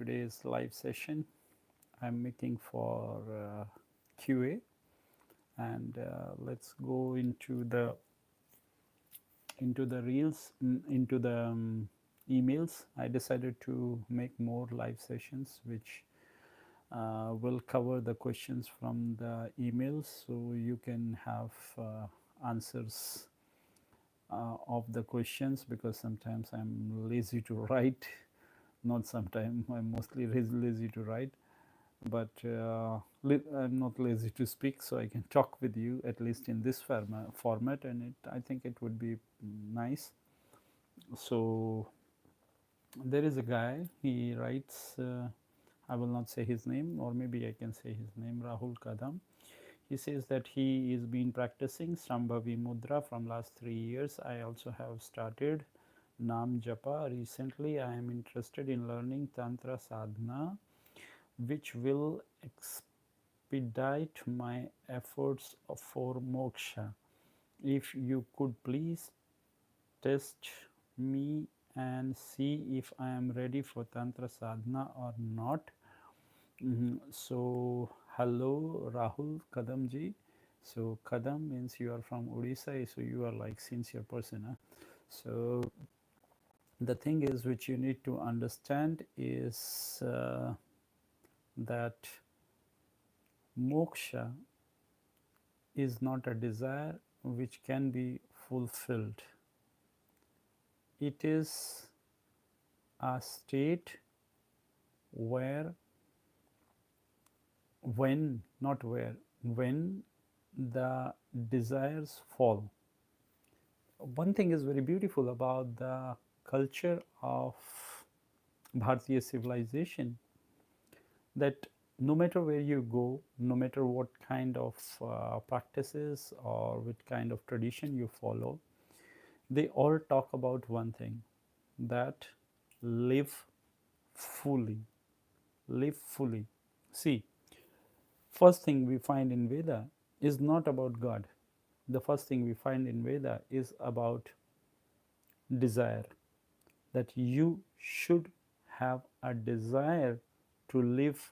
today's live session. I'm making for QA, and let's go into the reels, into the emails. I decided to make more live sessions, which will cover the questions from the emails, so you can have answers of the questions, because sometimes I'm lazy to write. Not sometimes, I'm mostly lazy to write, but I'm not lazy to speak, so I can talk with you at least in this format, and I think it would be nice. So there is a guy, he writes, I will not say his name, or maybe I can say his name, Rahul Kadam. He says that he is been practicing Sambhavi Mudra from last 3 years. I also have started Nam Japa recently. I am interested in learning Tantra Sadhana, which will expedite my efforts for moksha. If you could please test me and see if I am ready for Tantra Sadhana or not. So, hello Rahul Kadam ji. So, Kadam means you are from Odisha, so you are like sincere person. Huh? So, the thing is, which you need to understand is that moksha is not a desire which can be fulfilled. It is a state where, when the desires fall. One thing is very beautiful about the culture of Bharatiya civilization, that no matter where you go, no matter what kind of practices or what kind of tradition you follow, they all talk about one thing, that live fully. Live fully. See, first thing we find in Veda is not about God. The first thing we find in Veda is about desire, that you should have a desire to live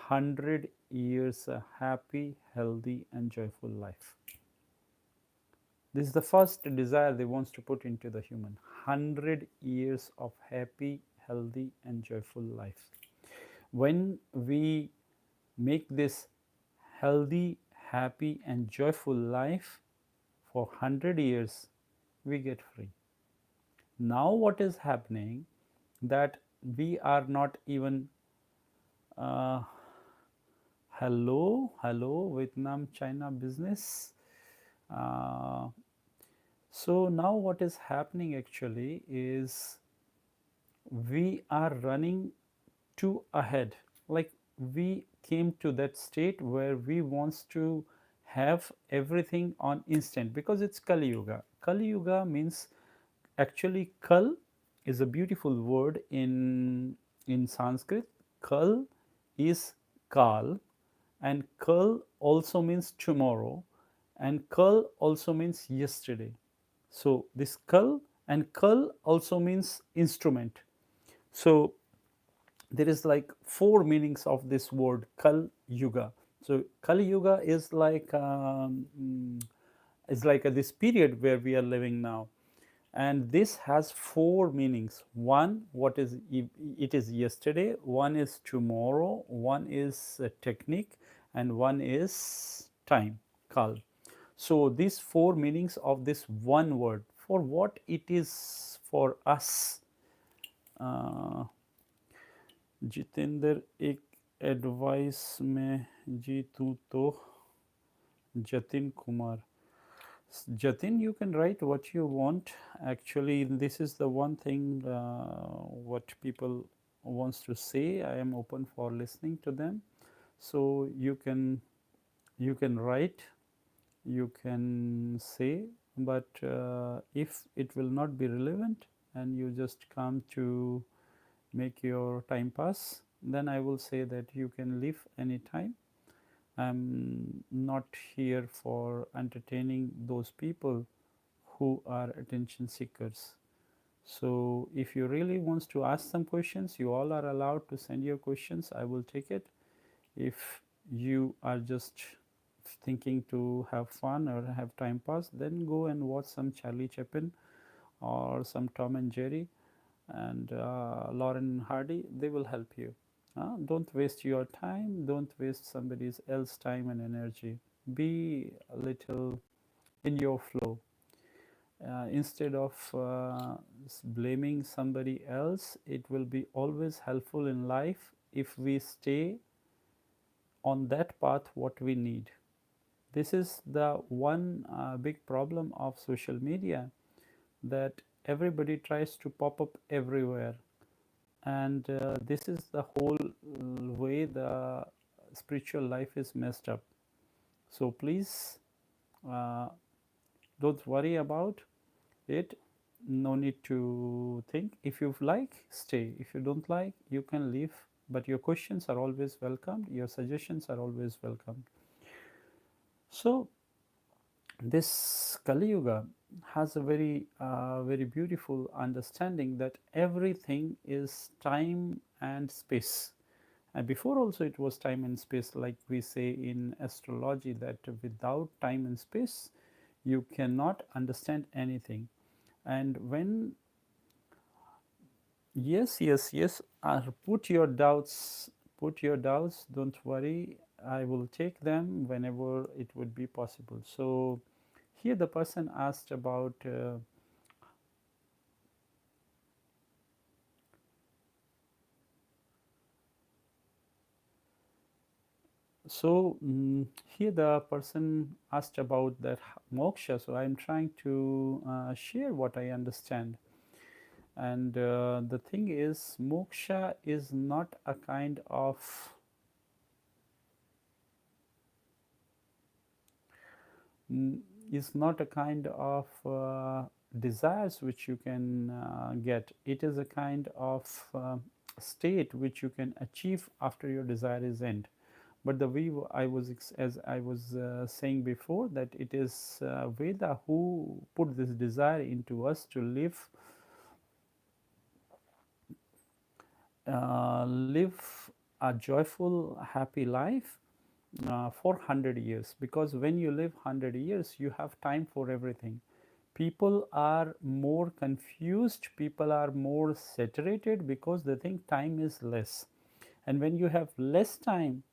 100 years a happy, healthy, and joyful life. This is the first desire they want to put into the human: 100 years of happy, healthy, and joyful life. When we make this healthy, happy, and joyful life for 100 years, we get free. Now what is happening, that we are not even uh, hello Vietnam China business. So now what is happening actually is, we are running too ahead. Like, we came to that state where we wants to have everything on instant, because it's Kali Yuga. Kali Yuga means, actually Kal is a beautiful word in Sanskrit. Kal is Kal, and Kal also means tomorrow, and Kal also means yesterday. So this Kal, and Kal also means instrument. So there is like 4 meanings of this word Kal Yuga. So Kali Yuga is like this period where we are living now, and this has 4 meanings. One, what is it is yesterday. One is tomorrow. One is technique, and one is time, Kal. So these 4 meanings of this one word, for what it is for us. Jitendra एक advice में जी तू तो Jatin Kumar. Jatin, you can write what you want. Actually, this is the one thing what people wants to say. I am open for listening to them. So you can write, you can say, but if it will not be relevant and you just come to make your time pass, then I will say that you can leave anytime. I'm not here for entertaining those people who are attention seekers. So if you really wants to ask some questions, you all are allowed to send your questions. I will take it. If you are just thinking to have fun or have time pass, then go and watch some Charlie Chaplin or some Tom and Jerry and Lauren Hardy. They will help you. Don't waste your time. Don't waste somebody else's time and energy. Be a little in your flow. Instead of blaming somebody else, it will be always helpful in life if we stay on that path what we need. This is the one big problem of social media, that everybody tries to pop up everywhere, and this is the whole way the spiritual life is messed up. So please, uh, don't worry about it. No need to think. If you like, stay. If you don't like, you can leave, but your questions are always welcomed, your suggestions are always welcomed. So this Kali Yuga has a very beautiful understanding that everything is time and space. And before also it was time and space, like we say in astrology, that without time and space, you cannot understand anything. And when, yes, yes, yes, put your doubts, don't worry, I will take them whenever it would be possible. So here the person asked about here the person asked about that moksha. So I'm trying to share what I understand. And the thing is, moksha is not a kind of mm, is not a kind of desires which you can get. It is a kind of state which you can achieve after your desire is end. But the way I was, as I was saying before, that it is Veda who put this desire into us to live a joyful, happy life for 100 years. Because when you live 100 years, you have time for everything. People are more confused, people are more saturated because they think time is less. And when you have less time,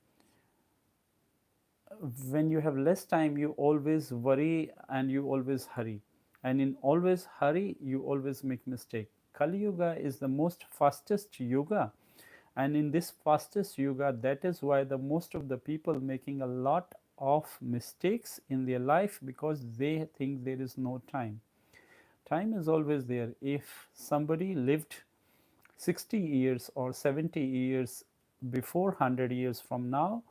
you always worry and you always hurry, and in always hurry you always make mistake. Kali Yuga is the most fastest yuga, and in this fastest yuga, that is why the most of the people making a lot of mistakes in their life, because they think there is no time. Time is always there. If somebody lived 60 years or 70 years before, 100 years from now,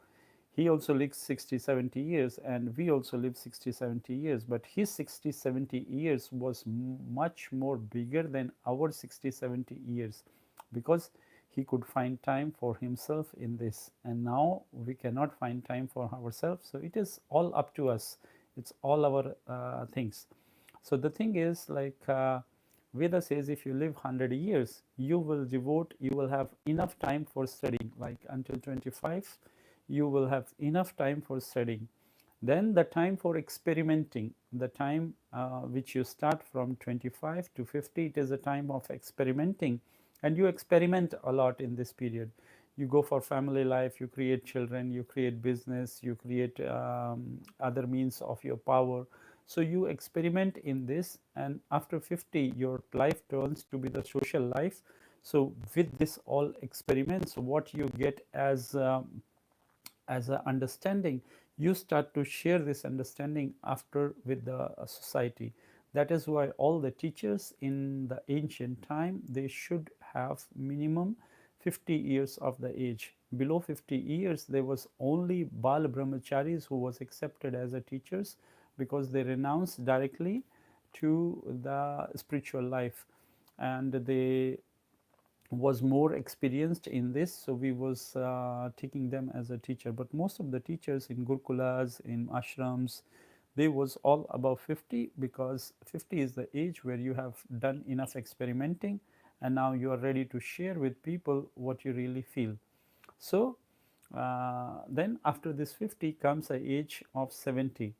he also lives 60 70 years, and we also live 60 70 years, but his 60 70 years was much more bigger than our 60 70 years, because he could find time for himself in this, and now we cannot find time for ourselves. So it is all up to us, it's all our things. So the thing is, like Veda says, if you live 100 years, you will have enough time for studying, like until 25 you will have enough time for studying. Then the time for experimenting, the time which you start from 25 to 50, it is a time of experimenting, and you experiment a lot in this period. You go for family life, you create children, you create business, you create other means of your power. So you experiment in this, and after 50 your life turns to be the social life. So with this all experiments, what you get as an understanding, you start to share this understanding after with the society. That is why all the teachers in the ancient time, they should have minimum 50 years of the age. Below 50 years, there was only Bal Brahmacharis who was accepted as a teachers, because they renounced directly to the spiritual life, and they was more experienced in this, so we was taking them as a teacher. But most of the teachers in gurukulas, in ashrams, they was all above 50, because 50 is the age where you have done enough experimenting and now you are ready to share with people what you really feel. So then after this 50 comes the age of 70,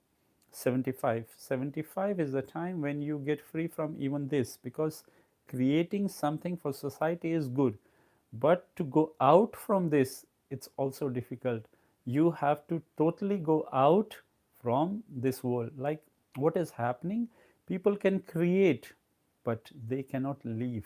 75. 75 is the time when you get free from even this, because creating something for society is good, but to go out from this, it's also difficult. You have to totally go out from this world. Like, what is happening, people can create, but they cannot leave,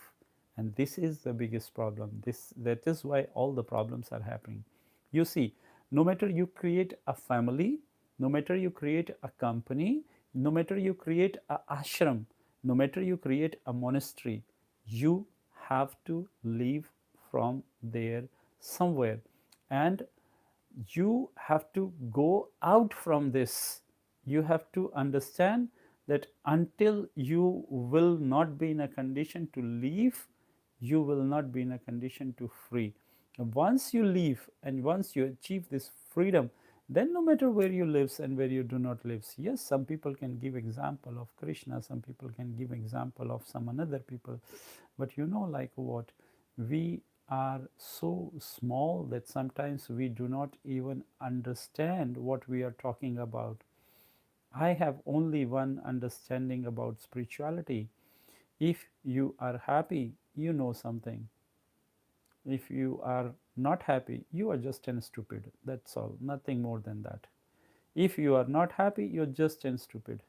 and this is the biggest problem. That is why all the problems are happening. You see, no matter you create a family, no matter you create a company, no matter you create a ashram, no matter you create a monastery, you have to leave from there somewhere, and you have to go out from this. You have to understand that until you will not be in a condition to leave, you will not be in a condition to free. Once you leave and once you achieve this freedom, then no matter where you live and where you do not live, yes, some people can give example of Krishna, some people can give example of some another people, but like what, we are so small that sometimes we do not even understand what we are talking about. I have only one understanding about spirituality: if you are happy, you know something. If you are not happy, you are just an stupid. That's all, nothing more than that. If you are not happy, you're just an stupid.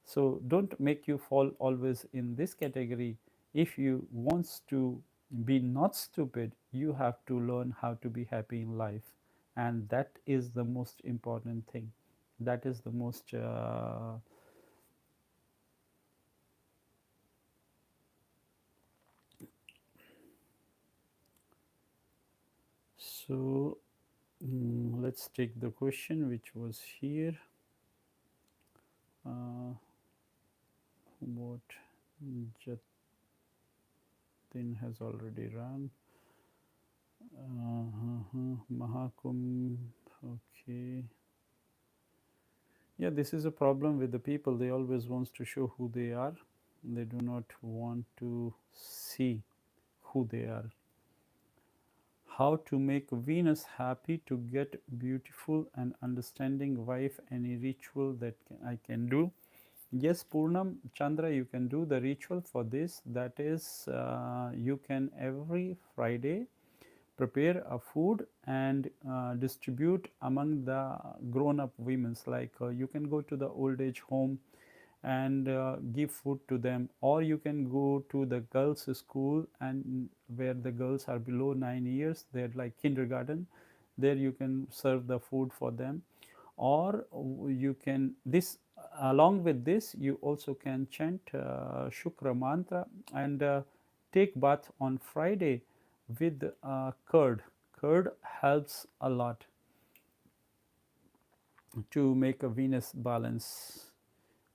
So don't make you fall always in this category. If you wants to be not stupid, you have to learn how to be happy in life, and that is the most important thing. That is the most so let's take the question which was here. What Jatin has already run. Mahakumbh. Okay. Yeah, this is a problem with the people. They always wants to show who they are. They do not want to see who they are. How to make Venus happy to get beautiful and understanding wife? Any ritual that I can do? Yes, Purnam, Chandra, you can do the ritual for this. That is, you can every Friday prepare a food and distribute among the grown up women's, like you can go to the old age home and give food to them, or you can go to the girls school, and where the girls are below 9 years, they're like kindergarten, there you can serve the food for them. Or you can this along with this, you also can chant Shukra mantra and take bath on Friday with curd. Curd helps a lot to make a Venus balance.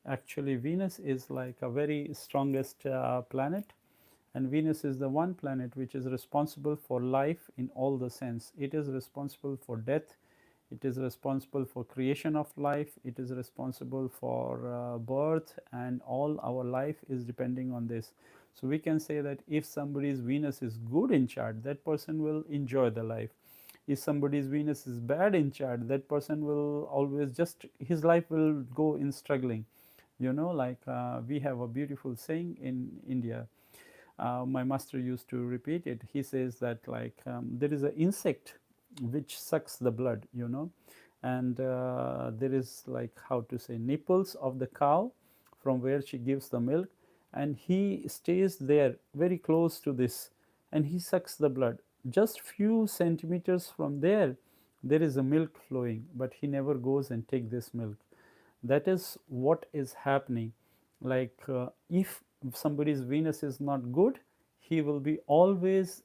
Actually, Venus is like a very strongest planet, and Venus is the one planet which is responsible for life in all the sense. It is responsible for death, it is responsible for creation of life, it is responsible for birth, and all our life is depending on this. So we can say that if somebody's Venus is good in chart, that person will enjoy the life. If somebody's Venus is bad in chart, that person will always just, his life will go in struggling. Like we have a beautiful saying in India. My master used to repeat it. He says that, like, there is an insect which sucks the blood, and there is, like, how to say, nipples of the cow from where she gives the milk, and he stays there very close to this, and he sucks the blood. Just few centimeters from there, there is a milk flowing, but he never goes and take this milk. That is what is happening. Like, if somebody's Venus is not good, he will be always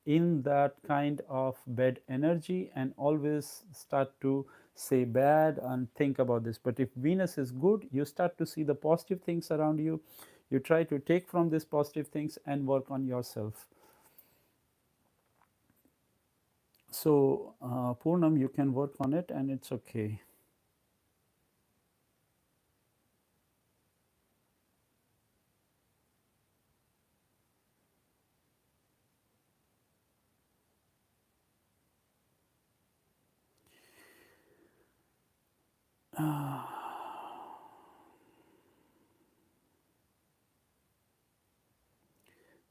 in that kind of bad energy and always start to say bad and think about this. But if Venus is good, you start to see the positive things around you. You try to take from these positive things and work on yourself. So Purnam, you can work on it and it's okay.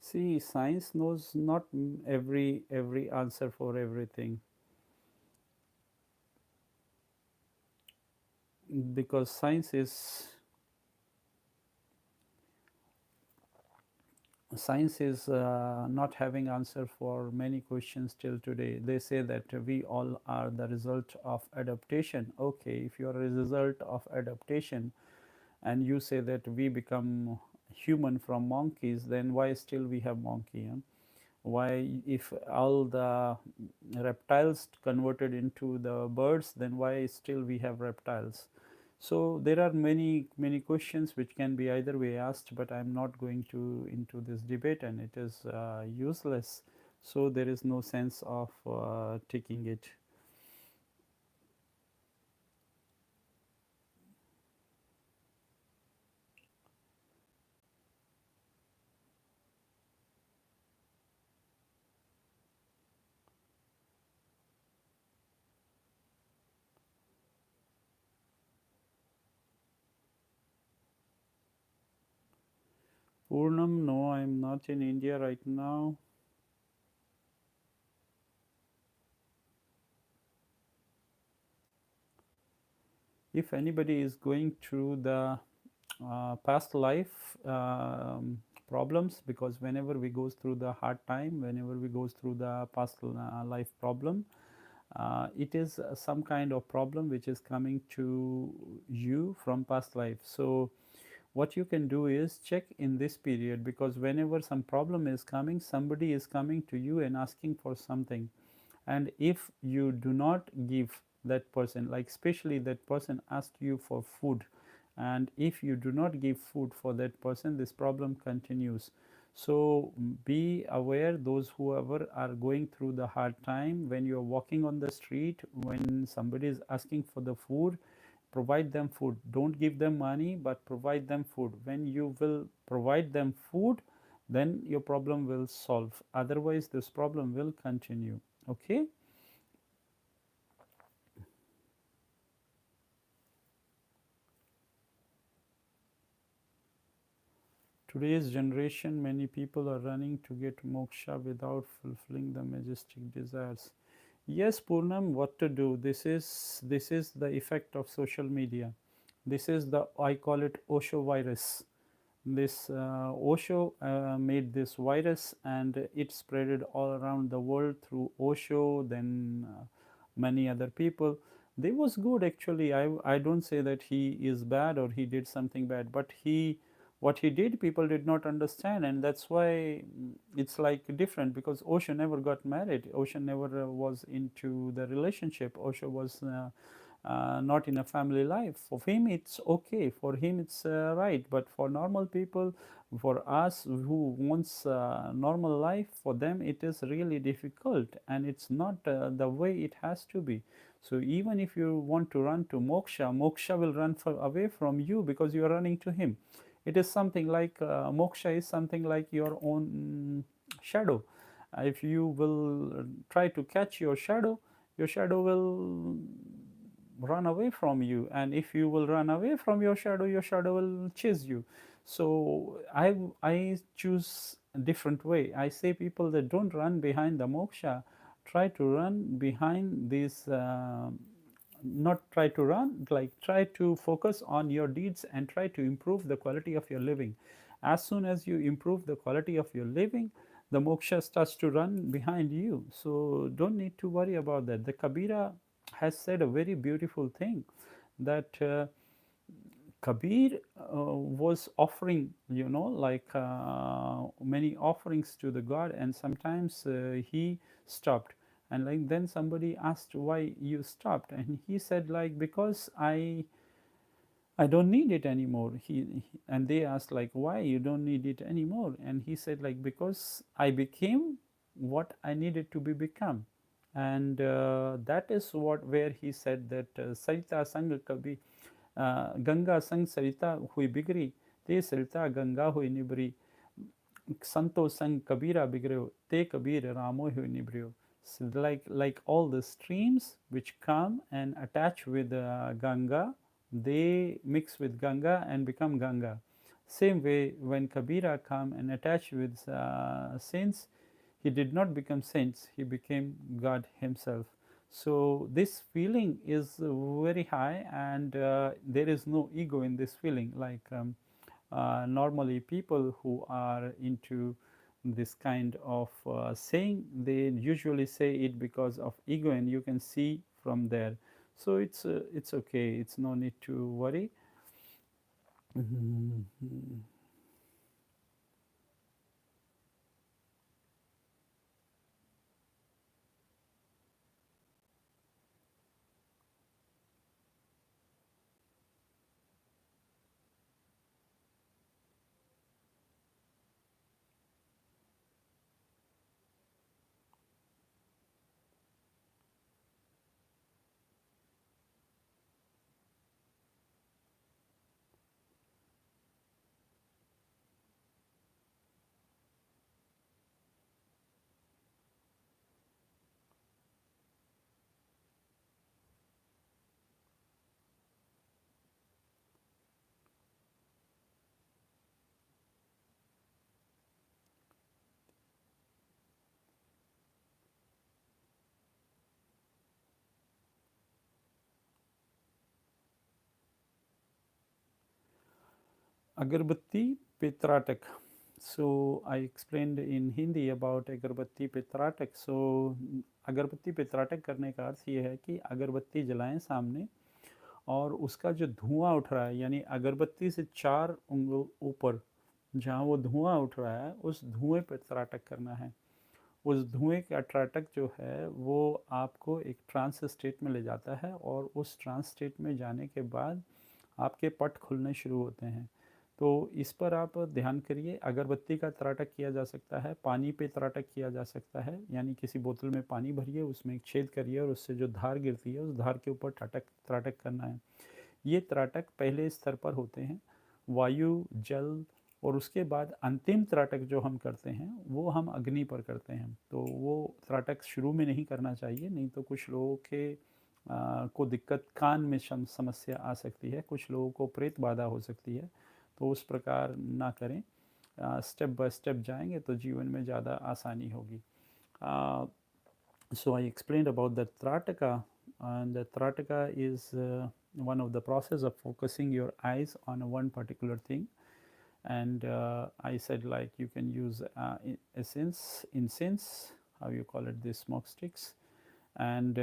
See, science knows not every answer for everything, because science is not having answer for many questions till today. They say that we all are the result of adaptation. Okay, if you are a result of adaptation and you say that we become human from monkeys, then why still we have monkey? Huh? Why, if all the reptiles converted into the birds, then why still we have reptiles? So there are many questions which can be either way asked, but I'm not going to into this debate, and it is useless. So there is no sense of taking it. Purnam, no, I'm not in India right now. If anybody is going through the past life problems, because whenever we goes through the hard time, whenever we goes through the past life problem, it is some kind of problem which is coming to you from past life. So what you can do is check in this period, because whenever some problem is coming, somebody is coming to you and asking for something, and if you do not give that person, like especially that person asked you for food, and if you do not give food for that person, this problem continues. So be aware, those whoever are going through the hard time, when you are walking on the street, when somebody is asking for the food, provide them food. Don't give them money, but provide them food. When you will provide them food, then your problem will solve. Otherwise this problem will continue. Okay. Today's generation, many people are running to get moksha without fulfilling the majestic desires. Yes, Purnam, what to do? This is the effect of social media. This is the, I call it Osho virus. This Osho made this virus, and it spreaded all around the world through Osho, then many other people. They was good actually. I don't say that he is bad or he did something bad, but what he did, people did not understand, and that's why it's like different, because Osho never got married. Osho never was into the relationship. Osho was not in a family life. For him it's okay, for him it's right, but for normal people, for us who wants normal life, for them it is really difficult, and it's not the way it has to be. So even if you want to run to moksha, moksha will run away from you, because you are running to him. It is something like moksha is something like your own shadow. If you will try to catch your shadow will run away from you, and if you will run away from your shadow will chase you. So I choose a different way. I say people that don't run behind the moksha, try to run behind this not try to run, like try to focus on your deeds and try to improve the quality of your living. As soon as you improve the quality of your living, the moksha starts to run behind you. So don't need to worry about that. The Kabira has said a very beautiful thing, that Kabir was offering, like many offerings to the God, and sometimes he stopped. And like then somebody asked why you stopped, and he said like, because I don't need it anymore. And they asked like, why you don't need it anymore? And he said like, because I became what I needed to be become. And that is what where he said that Sarita Sang Kabi Ganga Sang Sarita hui bigri, te Sarita Ganga hui nibri, Santo Sang Kabira bigreo, te Kabir Ramo hui nibrio. So like all the streams which come and attach with Ganga, they mix with Ganga and become Ganga. Same way, when Kabira come and attach with saints, he did not become saints, he became God himself. So this feeling is very high, and there is no ego in this feeling. Like normally people who are into this kind of saying, they usually say it because of ego, and you can see from there. So it's okay, it's no need to worry. Mhm. Agarbatti Pitratak. So I explained in Hindi about अगरबत्ती पित्राटक. So अगरबत्ती पित्राटक करने का अर्थ ये है कि अगरबत्ती जलाएं सामने, और उसका जो धुआं उठ रहा है, यानी अगरबत्ती से 4 उंगल ऊपर जहाँ वो धुआं उठ रहा है, उस धुएं पे त्राटक करना है। उस धुएं का त्राटक जो है वो आपको एक ट्रांस स्टेट में ले जाता है, और उस ट्रांस स्टेट में जाने के बाद आपके पट खुलने शुरू होते हैं। तो इस पर आप ध्यान करिए। अगरबत्ती का त्राटक किया जा सकता है, पानी पे त्राटक किया जा सकता है, यानी किसी बोतल में पानी भरिए, उसमें एक छेद करिए, और उससे जो धार गिरती है उस धार के ऊपर त्राटक त्राटक करना है। ये त्राटक पहले स्तर पर होते हैं, वायु, जल, और उसके बाद अंतिम त्राटक जो हम करते हैं वो हम अग्नि पर करते हैं। तो वो त्राटक शुरू में नहीं करना चाहिए, नहीं तो कुछ लोगों के को दिक्कत, कान में समस्या आ सकती है, कुछ लोगों को प्रेत बाधा हो सकती है। तो उस प्रकार ना करें, स्टेप बाय स्टेप जाएंगे तो जीवन में ज़्यादा आसानी होगी। So I explained about the Trataka, and the Trataka is one of the process of focusing your eyes on one particular thing. And I said, like, you can use essence, incense, how you call it, these smoke sticks, and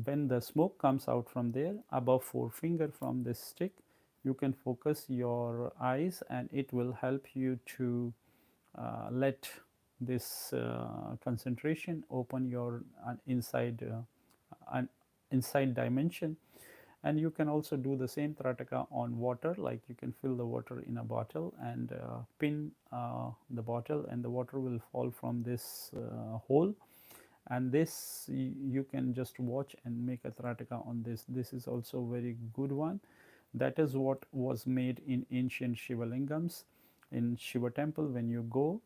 when the smoke comes out from there, above forefinger from this stick, you can focus your eyes, and it will help you to let this concentration open your inside dimension. And you can also do the same trataka on water, like you can fill the water in a bottle and pin the bottle, and the water will fall from this hole, and this you can just watch and make a trataka on this. This is also a very good one. That is what was made in ancient shivalingams. In Shiva temple, when you go,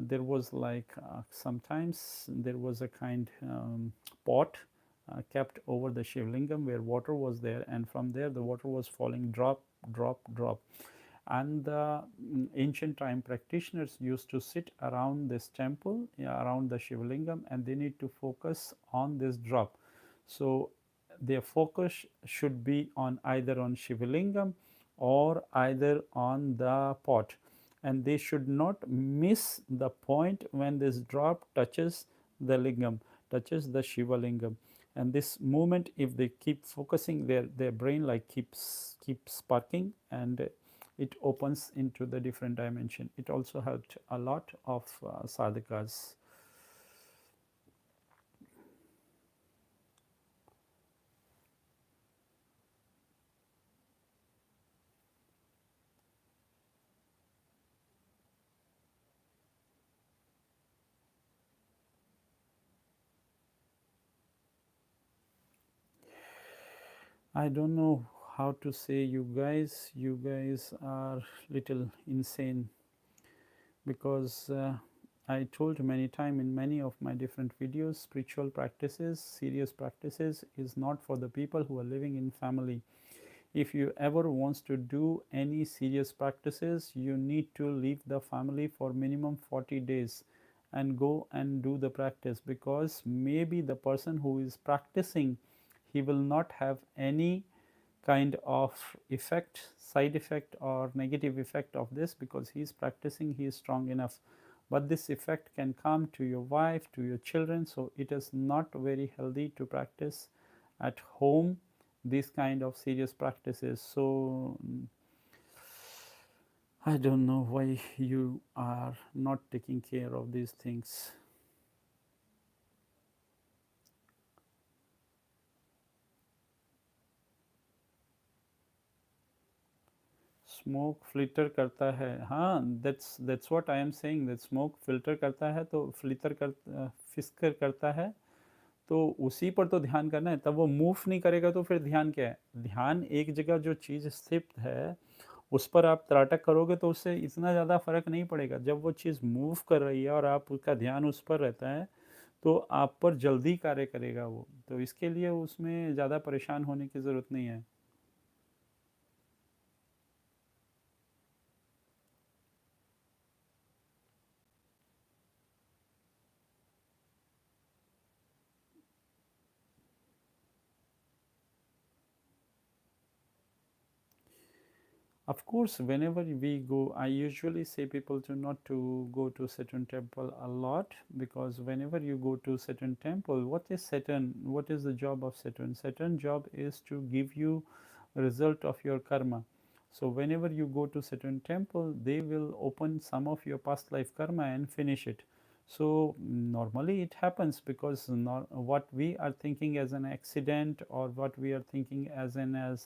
there was like sometimes there was a kind pot kept over the Shivlingam where water was there, and from there the water was falling drop, drop, drop. And the ancient time practitioners used to sit around this temple, yeah, around the Shivlingam, and they need to focus on this drop. So their focus should be on either on Shivlingam or either on the pot, and they should not miss the point when this drop touches the lingam, touches the Shiva lingam. And this movement, if they keep focusing, their brain like keeps sparking, and it opens into the different dimension. It also helped a lot of sadhakas. I don't know how to say, you guys. You guys are little insane, because I told many time in many of my different videos, spiritual practices, serious practices is not for the people who are living in family. if you ever wants to do any serious practices, you need to leave the family for minimum 40 days and go and do the practice, because maybe the person who is practicing, he will not have any kind of effect, side effect or negative effect of this, because he is practicing, he is strong enough. But this effect can come to your wife, to your children, so it is not very healthy to practice at home these kind of serious practices. So I don't know why you are not taking care of these things. Smoke filter करता है, हाँ, that's what I am saying, that smoke filter करता है, तो filter कर फिस्कर करता है, तो उसी पर तो ध्यान करना है। तब वो मूव नहीं करेगा तो फिर ध्यान क्या है? ध्यान एक जगह जो चीज़ स्थित है उस पर आप त्राटक करोगे तो उससे इतना ज़्यादा फर्क नहीं पड़ेगा। जब वो चीज़ मूव कर रही है और आप उसका ध्यान उस पर रहता है तो आप पर जल्दी कार्य करेगा वो, तो इसके लिए उसमें ज़्यादा परेशान होने की ज़रूरत नहीं है। Of course, whenever we go, I usually say people to not to go to Saturn temple a lot, because whenever you go to Saturn temple, what is Saturn? What is the job of Saturn? Saturn job is to give you result of your karma. So whenever you go to Saturn temple, they will open some of your past life karma and finish it. So normally it happens because not, what we are thinking as an accident or what we are thinking as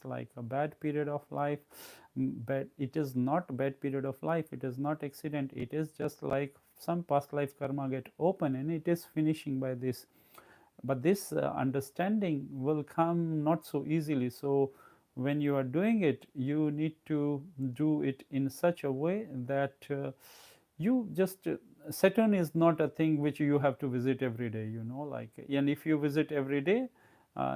like a bad period of life, but it is not bad period of life, it is not accident, it is just like some past life karma get open and it is finishing by this. But this understanding will come not so easily. So when you are doing it, you need to do it in such a way that you just Saturn is not a thing which you have to visit every day, you know, like, and if you visit every day,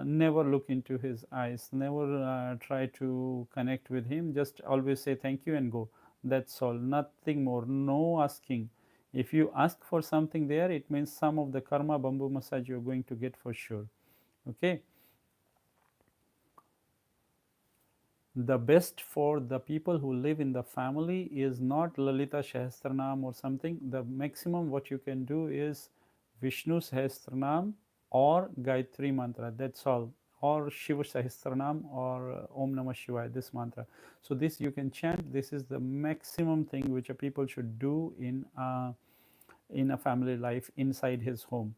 never look into his eyes, never try to connect with him, just always say thank you and go. That's all, nothing more, no asking. If you ask for something there, it means some of the karma bamboo massage you're going to get for sure. Okay. The best for the people who live in the family is not Lalita Sahasranam or something. The maximum what you can do is Vishnu Sahasranam or Gayatri mantra. That's all. Or Shiva Sahasranam or Om Namah Shivaya, this mantra. So this you can chant. This is the maximum thing which a people should do in a family life inside his home.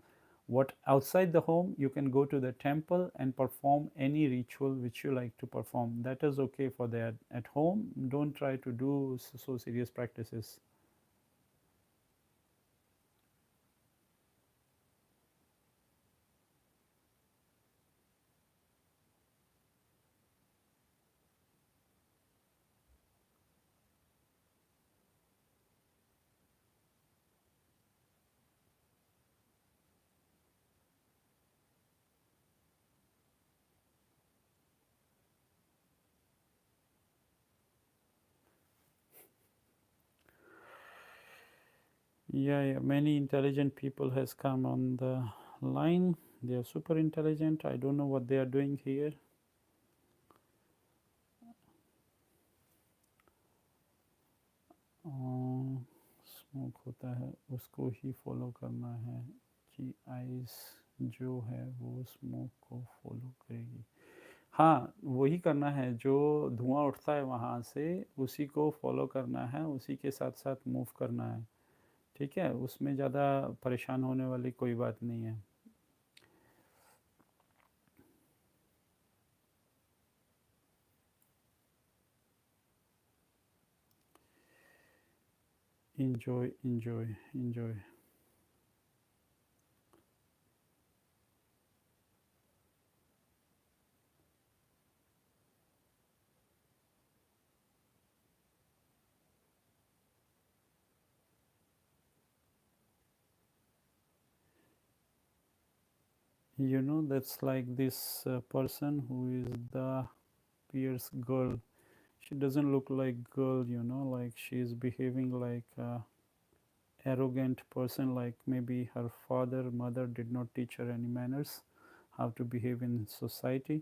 What outside the home, you can go to the temple and perform any ritual which you like to perform. That is okay for that. At home, don't try to do so serious practices. Yeah, many intelligent people has come on the line. They are super intelligent. I don't know what they are doing here. Smoke होता है उसको ही follow करना है कि ice जो है वो smoke को फॉलो करेगी। हाँ, वही करना है, जो धुआं उठता है वहाँ से उसी को फॉलो करना है, उसी के साथ साथ मूव करना है। ठीक है, उसमें ज़्यादा परेशान होने वाली कोई बात नहीं है। Enjoy, enjoy, enjoy. You know, that's like this person who is the appears girl. She doesn't look like girl, like she is behaving like a arrogant person, like maybe her father, mother did not teach her any manners, how to behave in society.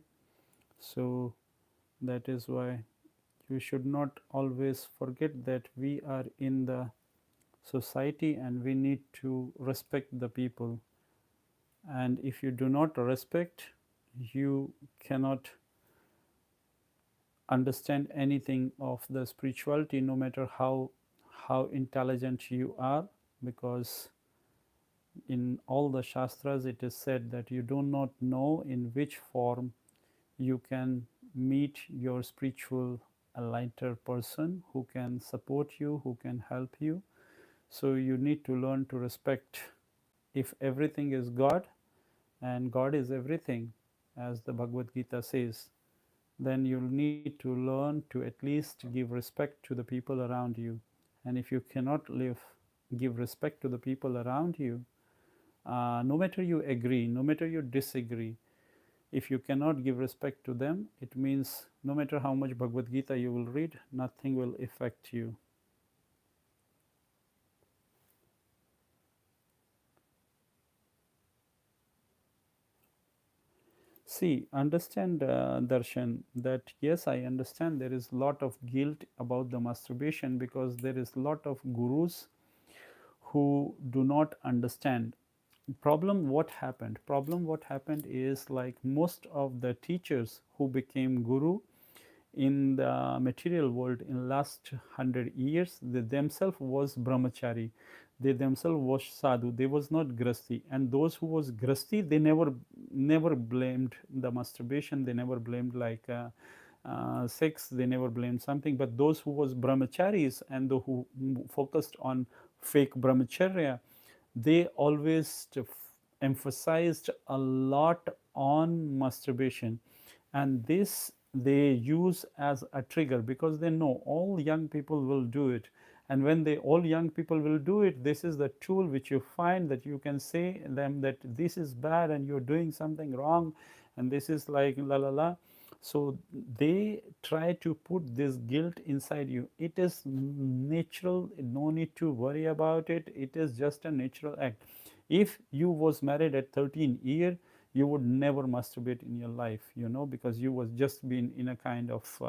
So that is why you should not always forget that we are in the society and we need to respect the people. And if you do not respect, you cannot understand anything of the spirituality, no matter how intelligent you are, because in all the shastras it is said that you do not know in which form you can meet your spiritual enlightened person who can support you, who can help you. So you need to learn to respect. If everything is God and God is everything, as the Bhagavad Gita says, then you'll need to learn to at least give respect to the people around you. And if you cannot give respect to the people around you, no matter you agree, no matter you disagree, if you cannot give respect to them, it means no matter how much Bhagavad Gita you will read, nothing will affect you. See, understand, Darshan, that yes, I understand there is a lot of guilt about the masturbation because there is a lot of gurus who do not understand. Problem what happened is, like most of the teachers who became guru in the material world in last 100 years, they themselves was brahmachari, they themselves was sadhu, they was not grasti. And those who was grasti, they never blamed the masturbation, they never blamed like sex, they never blamed something. But those who was brahmacharis and the who focused on fake brahmacharya, they always emphasized a lot on masturbation. And this they use as a trigger because they know all young people will do it. And when they all young people will do it, this is the tool which you find that you can say them that this is bad and you're doing something wrong, and this is like la la la. So they try to put this guilt inside you. It is natural, no need to worry about it. It is just a natural act. If you was married at 13 year, you would never masturbate in your life, because you was just been in a kind of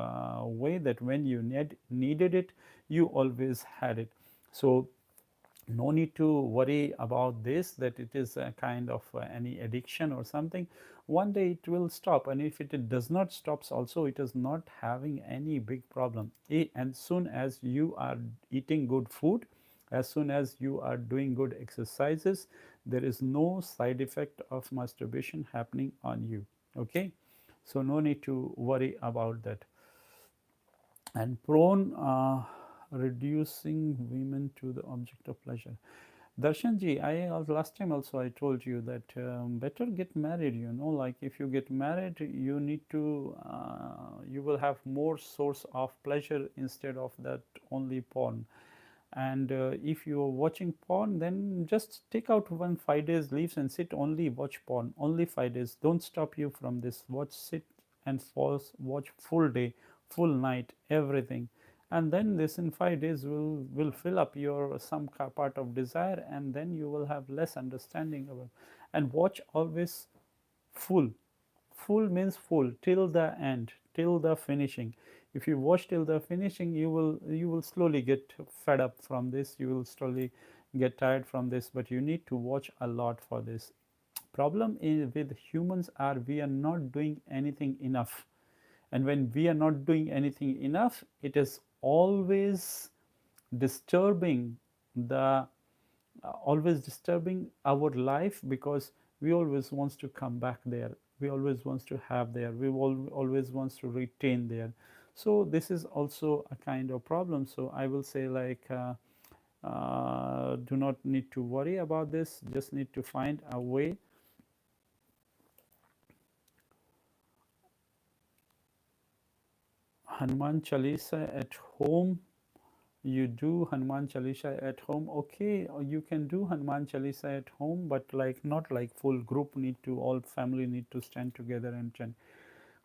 way that when you needed it, you always had it. So no need to worry about this, that it is a kind of any addiction or something. One day it will stop, and if it does not stops also, it is not having any big problem. And soon as you are eating good food, as soon as you are doing good exercises, there is no side effect of masturbation happening on you. Okay, so no need to worry about that. And prone reducing women to the object of pleasure. Darshanji, last time also I told you that better get married. Like if you get married, you need to you will have more source of pleasure instead of that only porn. And if you are watching porn, then just take out 5 days leaves and sit only watch porn only 5 days. Don't stop you from this. Watch, sit and watch full day, full night, everything. And then this in 5 days will fill up your some part of desire, and then you will have less understanding of it. And watch always full. Full means full till the end, till the finishing. If you watch till the finishing, you will slowly get fed up from this, you will slowly get tired from this, but you need to watch a lot for this. Problem is with humans are we are not doing anything enough. And when we are not doing anything enough, it is always disturbing the always disturbing our life, because we always wants to come back there, we always wants to have there, we always wants to retain there. So this is also a kind of problem. So I will say like do not need to worry about this, just need to find a way. Hanuman Chalisa at home. You do Hanuman Chalisa at home. Okay, you can do Hanuman Chalisa at home, but like not like full group need to, all family need to stand together and chant.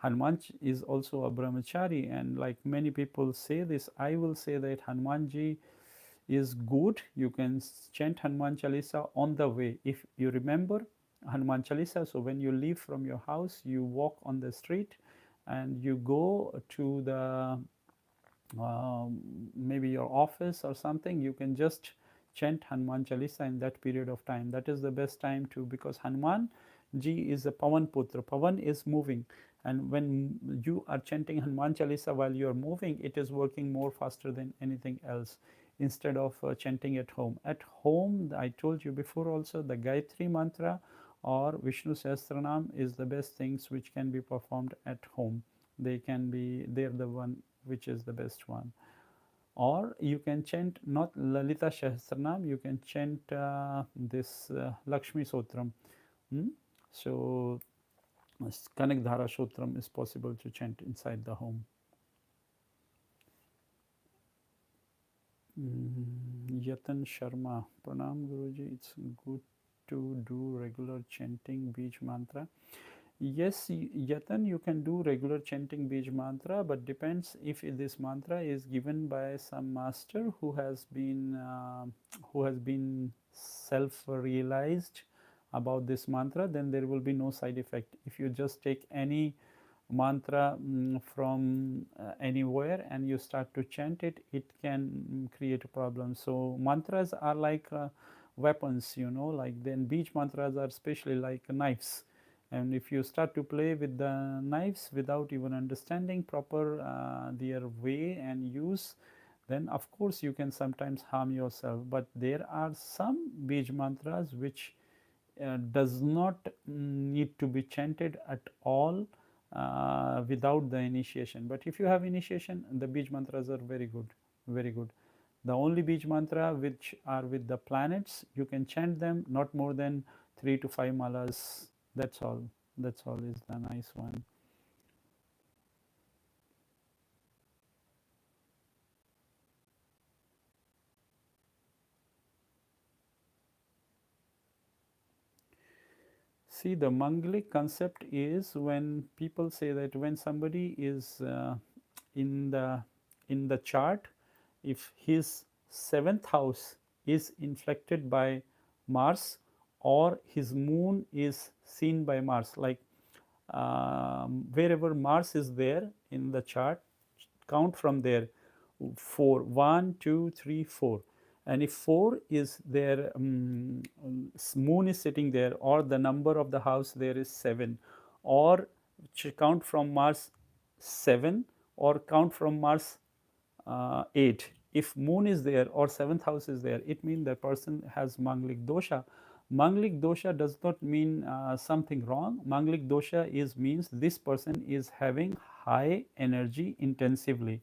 Hanuman is also a brahmachari, and like many people say this, I will say that Hanumanji is good. You can chant Hanuman Chalisa on the way. If you remember Hanuman Chalisa, so when you leave from your house, you walk on the street and you go to the maybe your office or something, you can just chant Hanuman Chalisa in that period of time. That is the best time to, because Hanuman Ji is a Pavan Putra. Pavan is moving, and when you are chanting Hanuman Chalisa while you are moving, it is working more faster than anything else. Instead of chanting at home. At home, I told you before also, the Gayatri mantra or Vishnu Sahasranam is the best things which can be performed at home. They're the one which is the best one. Or you can chant not Lalita Sahasranam, you can chant this Lakshmi Sotram. Hmm? So Kanak Dhara Sotram is possible to chant inside the home. Yatan Sharma, Pranam Guruji, it's good to do regular chanting Bij mantra. Yes, Yatan, you can do regular chanting Bij mantra, but depends if this mantra is given by some master who has been self-realized about this mantra, then there will be no side effect. If you just take any mantra from anywhere and you start to chant it, it can create a problem. So mantras are like weapons, you know, like then Bij mantras are especially like knives. And if you start to play with the knives without even understanding proper their way and use, then of course you can sometimes harm yourself. But there are some Bij mantras which does not need to be chanted at all without the initiation. But if you have initiation, the Bij mantras are very good, very good. The only Bij mantra which are with the planets, you can chant them not more than 3 to 5 malas. That's all. That's all is the nice one. See, the Manglik concept is when people say that when somebody is in the in the chart, if his seventh house is inflected by Mars or his moon is seen by Mars, like wherever Mars is there in the chart, count from there. 4, 1, 2, 3, 4. And if 4 is there, moon is sitting there, or the number of the house there is 7, or count from Mars 7, or count from Mars 8. If moon is there or 7th house is there, it means the person has Manglik dosha. Manglik dosha does not mean something wrong. Manglik dosha means this person is having high energy intensively.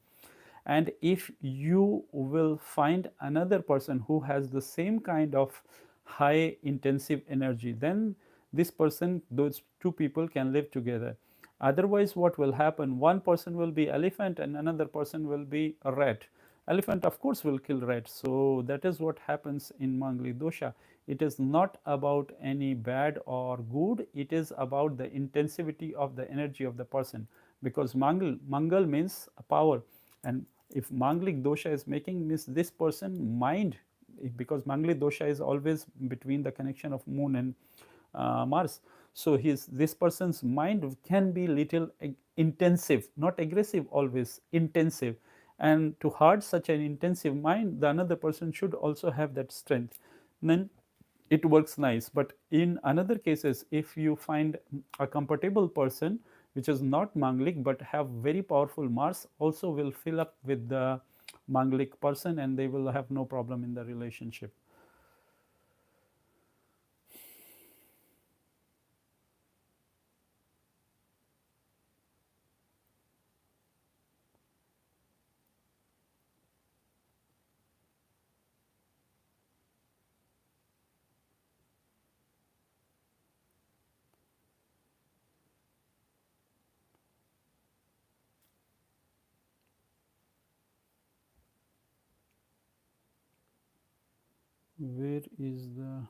And if you will find another person who has the same kind of high intensive energy, then this person, those two people can live together. Otherwise, what will happen? One person will be elephant and another person will be a rat. Elephant, of course, will kill rat. So that is what happens in Mangli dosha. It is not about any bad or good. It is about the intensivity of the energy of the person. Because Mangal means power, and if Manglik dosha is making, means this person mind, because Manglik dosha is always between the connection of moon and Mars. So this person's mind can be little intensive, not aggressive, always intensive. And to hurt such an intensive mind, the another person should also have that strength. Then it works nice. But in another cases, if you find a compatible person which is not Manglik but have very powerful Mars, also will fill up with the Manglik person and they will have no problem in the relationship. Where is the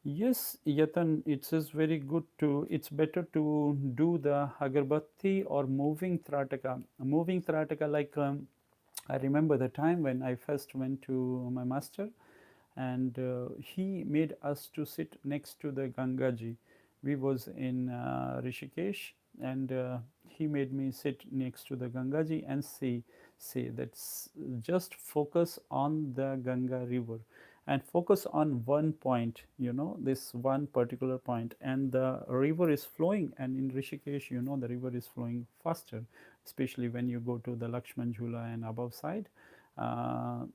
Yes, Yatan, it is very good to, it's better to do the agarbatti or moving trataka. Moving trataka, like I remember the time when I first went to my master, and he made us to sit next to the Gangaji. We was in Rishikesh, and he made me sit next to the Gangaji and say that's just focus on the Ganga river and focus on one point, this one particular point, and the river is flowing. And in Rishikesh, the river is flowing faster, especially when you go to the Lakshman Jhula and above side.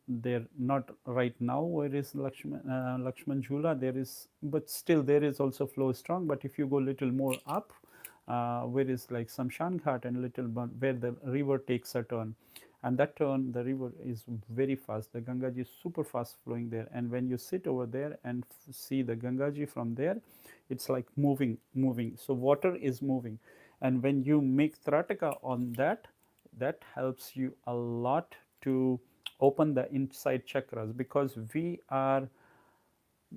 There not right now where is Lakshman Jhula, there is, but still there is also flow strong. But if you go little more up, where is like Samshan Ghat and little where the river takes a turn, and that turn the river is very fast. The Gangaji is super fast flowing there, and when you sit over there and see the Gangaji from there, it's like moving. So water is moving, and when you make Trataka on that, that helps you a lot to open the inside chakras, because we are,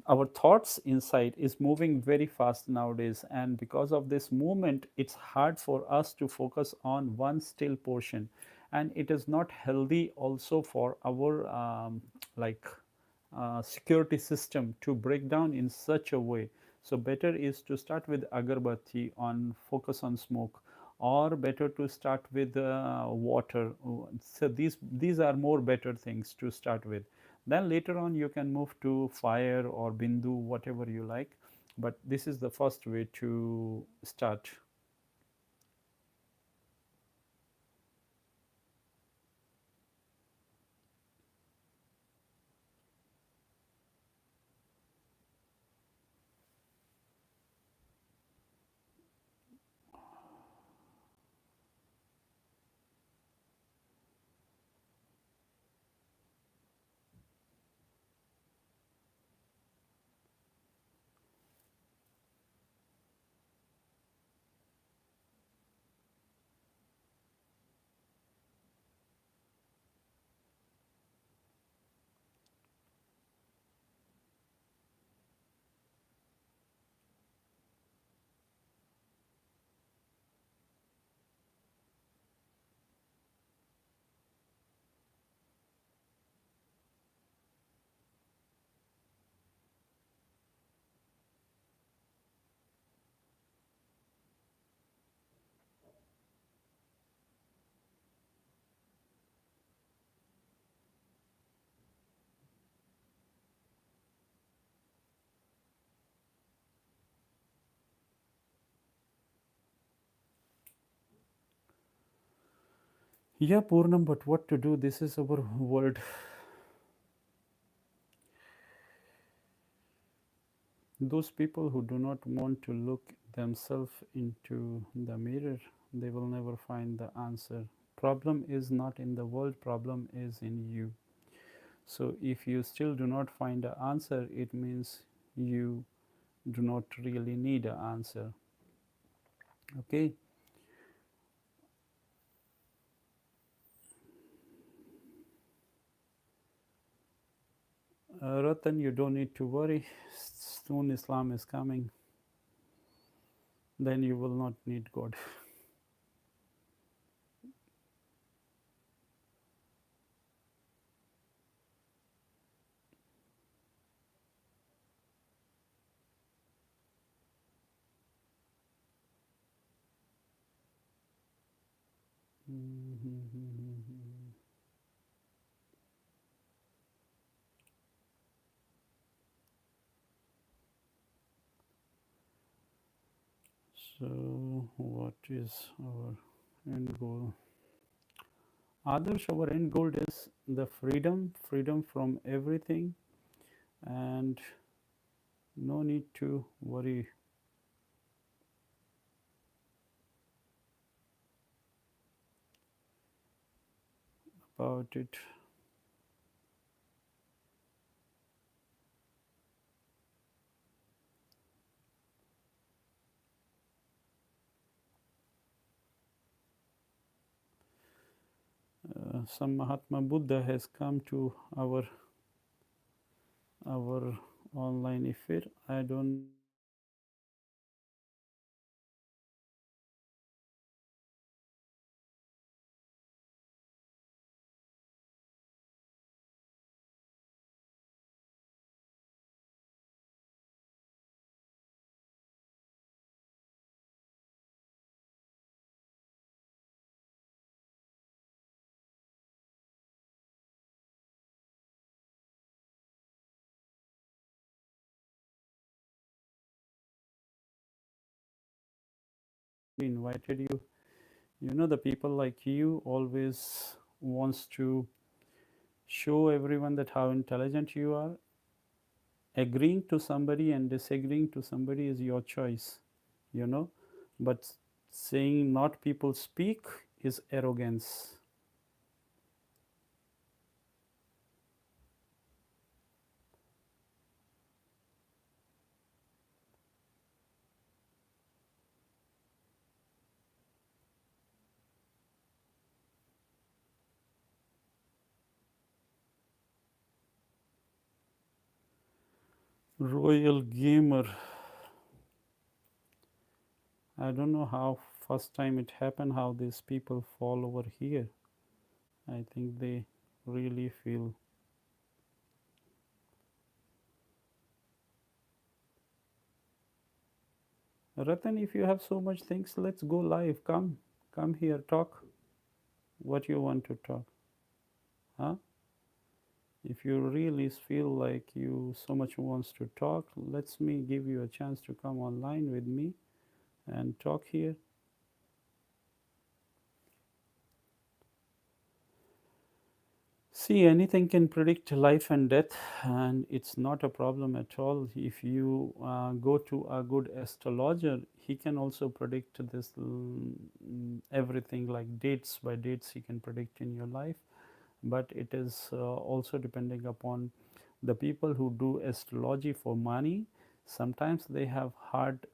our thoughts inside is moving very fast nowadays, and because of this movement it's hard for us to focus on one still portion, and it is not healthy also for our like security system to break down in such a way. So better is to start with agarbatti on focus on smoke, or better to start with water. So these are more better things to start with. Then later on you can move to fire or bindu, whatever you like, but this is the first way to start. Yeah, Purnam, but what to do? This is our world. Those people who do not want to look themselves into the mirror, they will never find the answer. Problem is not in the world, problem is in you. So if you still do not find the answer, it means you do not really need an answer. Okay. Ratan, you don't need to worry. Soon Islam is coming. Then you will not need God. So, what is our end goal? Others, our end goal is the freedom from everything, and no need to worry about it. Some Mahatma Buddha has come to our online effect. I don't know if it invited you. You know, the people like you always wants to show everyone that how intelligent you are. Agreeing to somebody and disagreeing to somebody is your choice, you know, but saying not people speak is arrogance. Royal gamer. I don't know how first time it happened, how these people fall over here. I think they really feel. Ratan, if you have so much things, let's go live. Come here, talk what you want to talk. Huh? If you really feel like you so much wants to talk, let's me give you a chance to come online with me and talk here. See, anything can predict life and death, and it's not a problem at all. If you go to a good astrologer, he can also predict this everything like dates by dates, he can predict in your life. But it is also depending upon the people who do astrology for money. Sometimes they have hard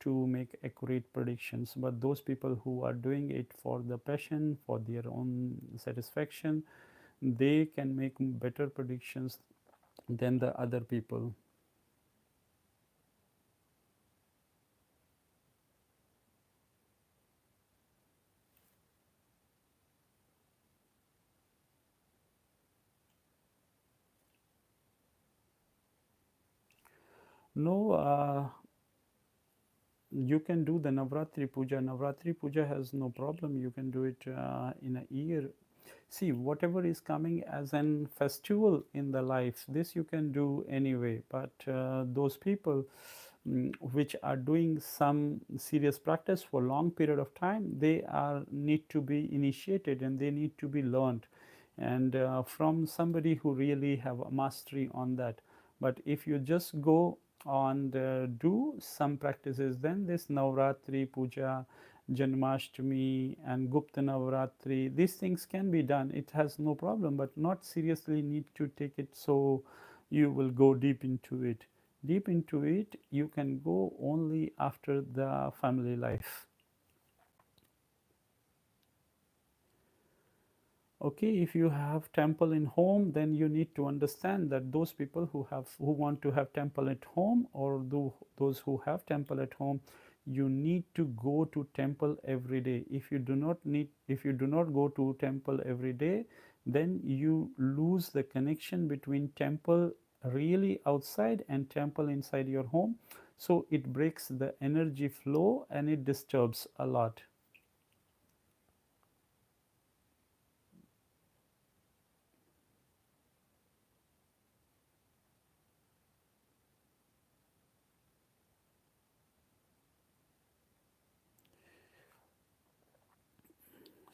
to make accurate predictions, but those people who are doing it for the passion, for their own satisfaction, they can make better predictions than the other people. No, you can do the Navratri Puja. Navratri Puja has no problem. You can do it in a year. See, whatever is coming as an festival in the life, this you can do anyway. But those people which are doing some serious practice for long period of time, they are need to be initiated and they need to be learned, and from somebody who really have a mastery on that. But if you just go and do some practices, then this Navratri Puja, Janmashtami and Gupta Navratri, these things can be done. It has no problem, but not seriously need to take it so you will go deep into it. Deep into it, you can go only after the family life. Okay, if you have temple in home, then you need to understand that those people who want to have temple at home, or those who have temple at home, you need to go to temple every day. If you do not go to temple every day, then you lose the connection between temple really outside and temple inside your home. So it breaks the energy flow and it disturbs a lot.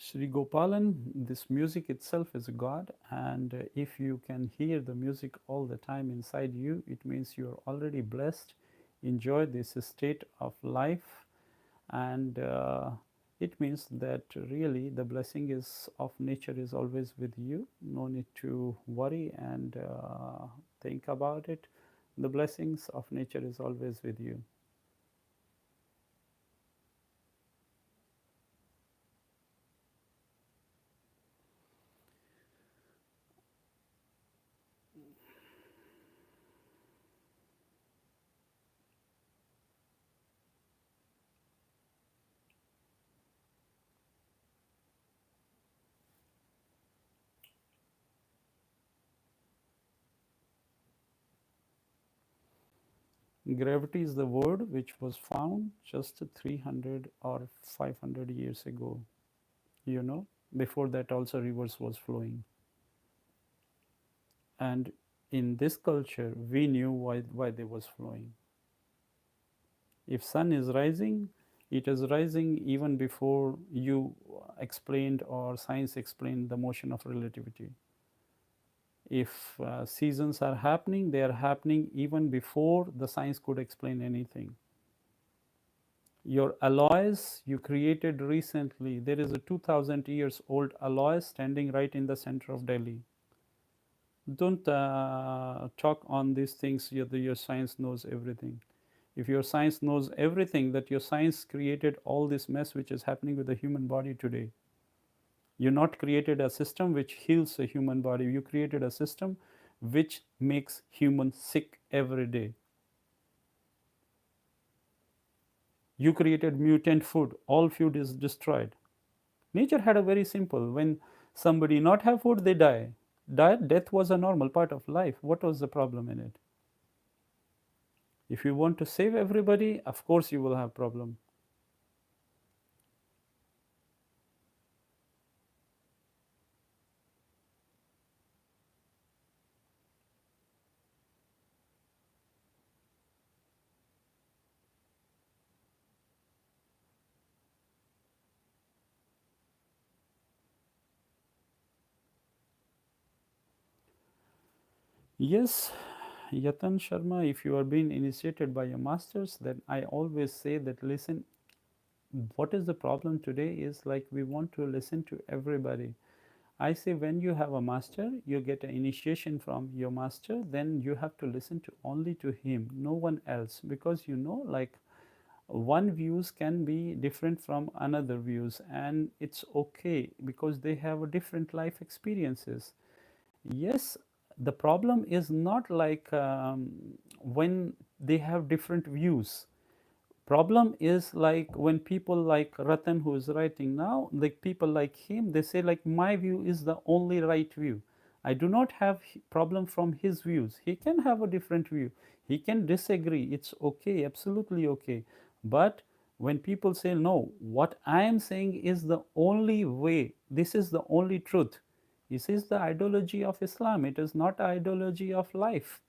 Sri Gopalan, this music itself is a God, and if you can hear the music all the time inside you, it means you're already blessed. Enjoy this state of life, and it means that really the blessing is of nature is always with you. No need to worry and think about it. The blessings of nature is always with you. Gravity is the word which was found just 300 or 500 years ago, you know. Before that also rivers was flowing. And in this culture, we knew why they was flowing. If sun is rising, it is rising even before you explained or science explained the motion of relativity. If seasons are happening, they are happening even before the science could explain anything. Your alloys you created recently, there is a 2000 years old alloy standing right in the center of Delhi. Don't talk on these things. Your science knows everything. If your science knows everything, that your science created all this mess which is happening with the human body today. You not created a system which heals a human body. You created a system which makes humans sick every day. You created mutant food. All food is destroyed. Nature had a very simple. When somebody not have food, they die. Death was a normal part of life. What was the problem in it? If you want to save everybody, of course you will have problem. Yes, Yatan Sharma, if you are being initiated by your masters, then I always say that listen, what is the problem today is like we want to listen to everybody. I say when you have a master, you get an initiation from your master, then you have to listen to only to him, no one else, because you know, like one views can be different from another views, and it's okay because they have a different life experiences. Yes, the problem is not like when they have different views. Problem is like when people like Ratan, who is writing now, like people like him, they say like my view is the only right view. I do not have problem from his views. He can have a different view. He can disagree. It's okay, absolutely okay. But when people say no, what I am saying is the only way. This is the only truth. This is the ideology of Islam. It is not ideology of life.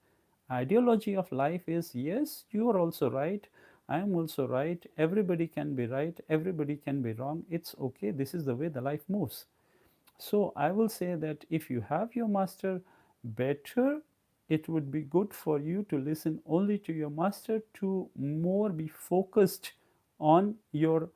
Ideology of life is yes, you are also right, I am also right, everybody can be right, everybody can be wrong, it's okay, this is the way the life moves. So I will say that if you have your master, better it would be good for you to listen only to your master, to more be focused on your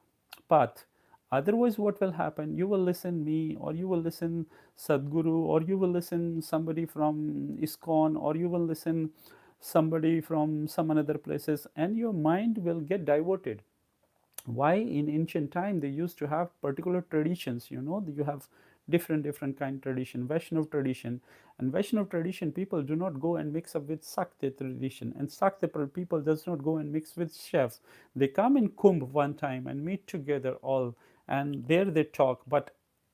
path. Otherwise, what will happen? You will listen me, or you will listen Sadguru, or you will listen somebody from ISKCON, or you will listen somebody from some another places, and your mind will get diverted. Why in ancient time they used to have particular traditions, you know, you have different kind tradition, Vaishnav tradition, and Vaishnav tradition people do not go and mix up with Sakti tradition, and Sakti people does not go and mix with Shiv. They come in Kumbh one time and meet together all, and there they talk, but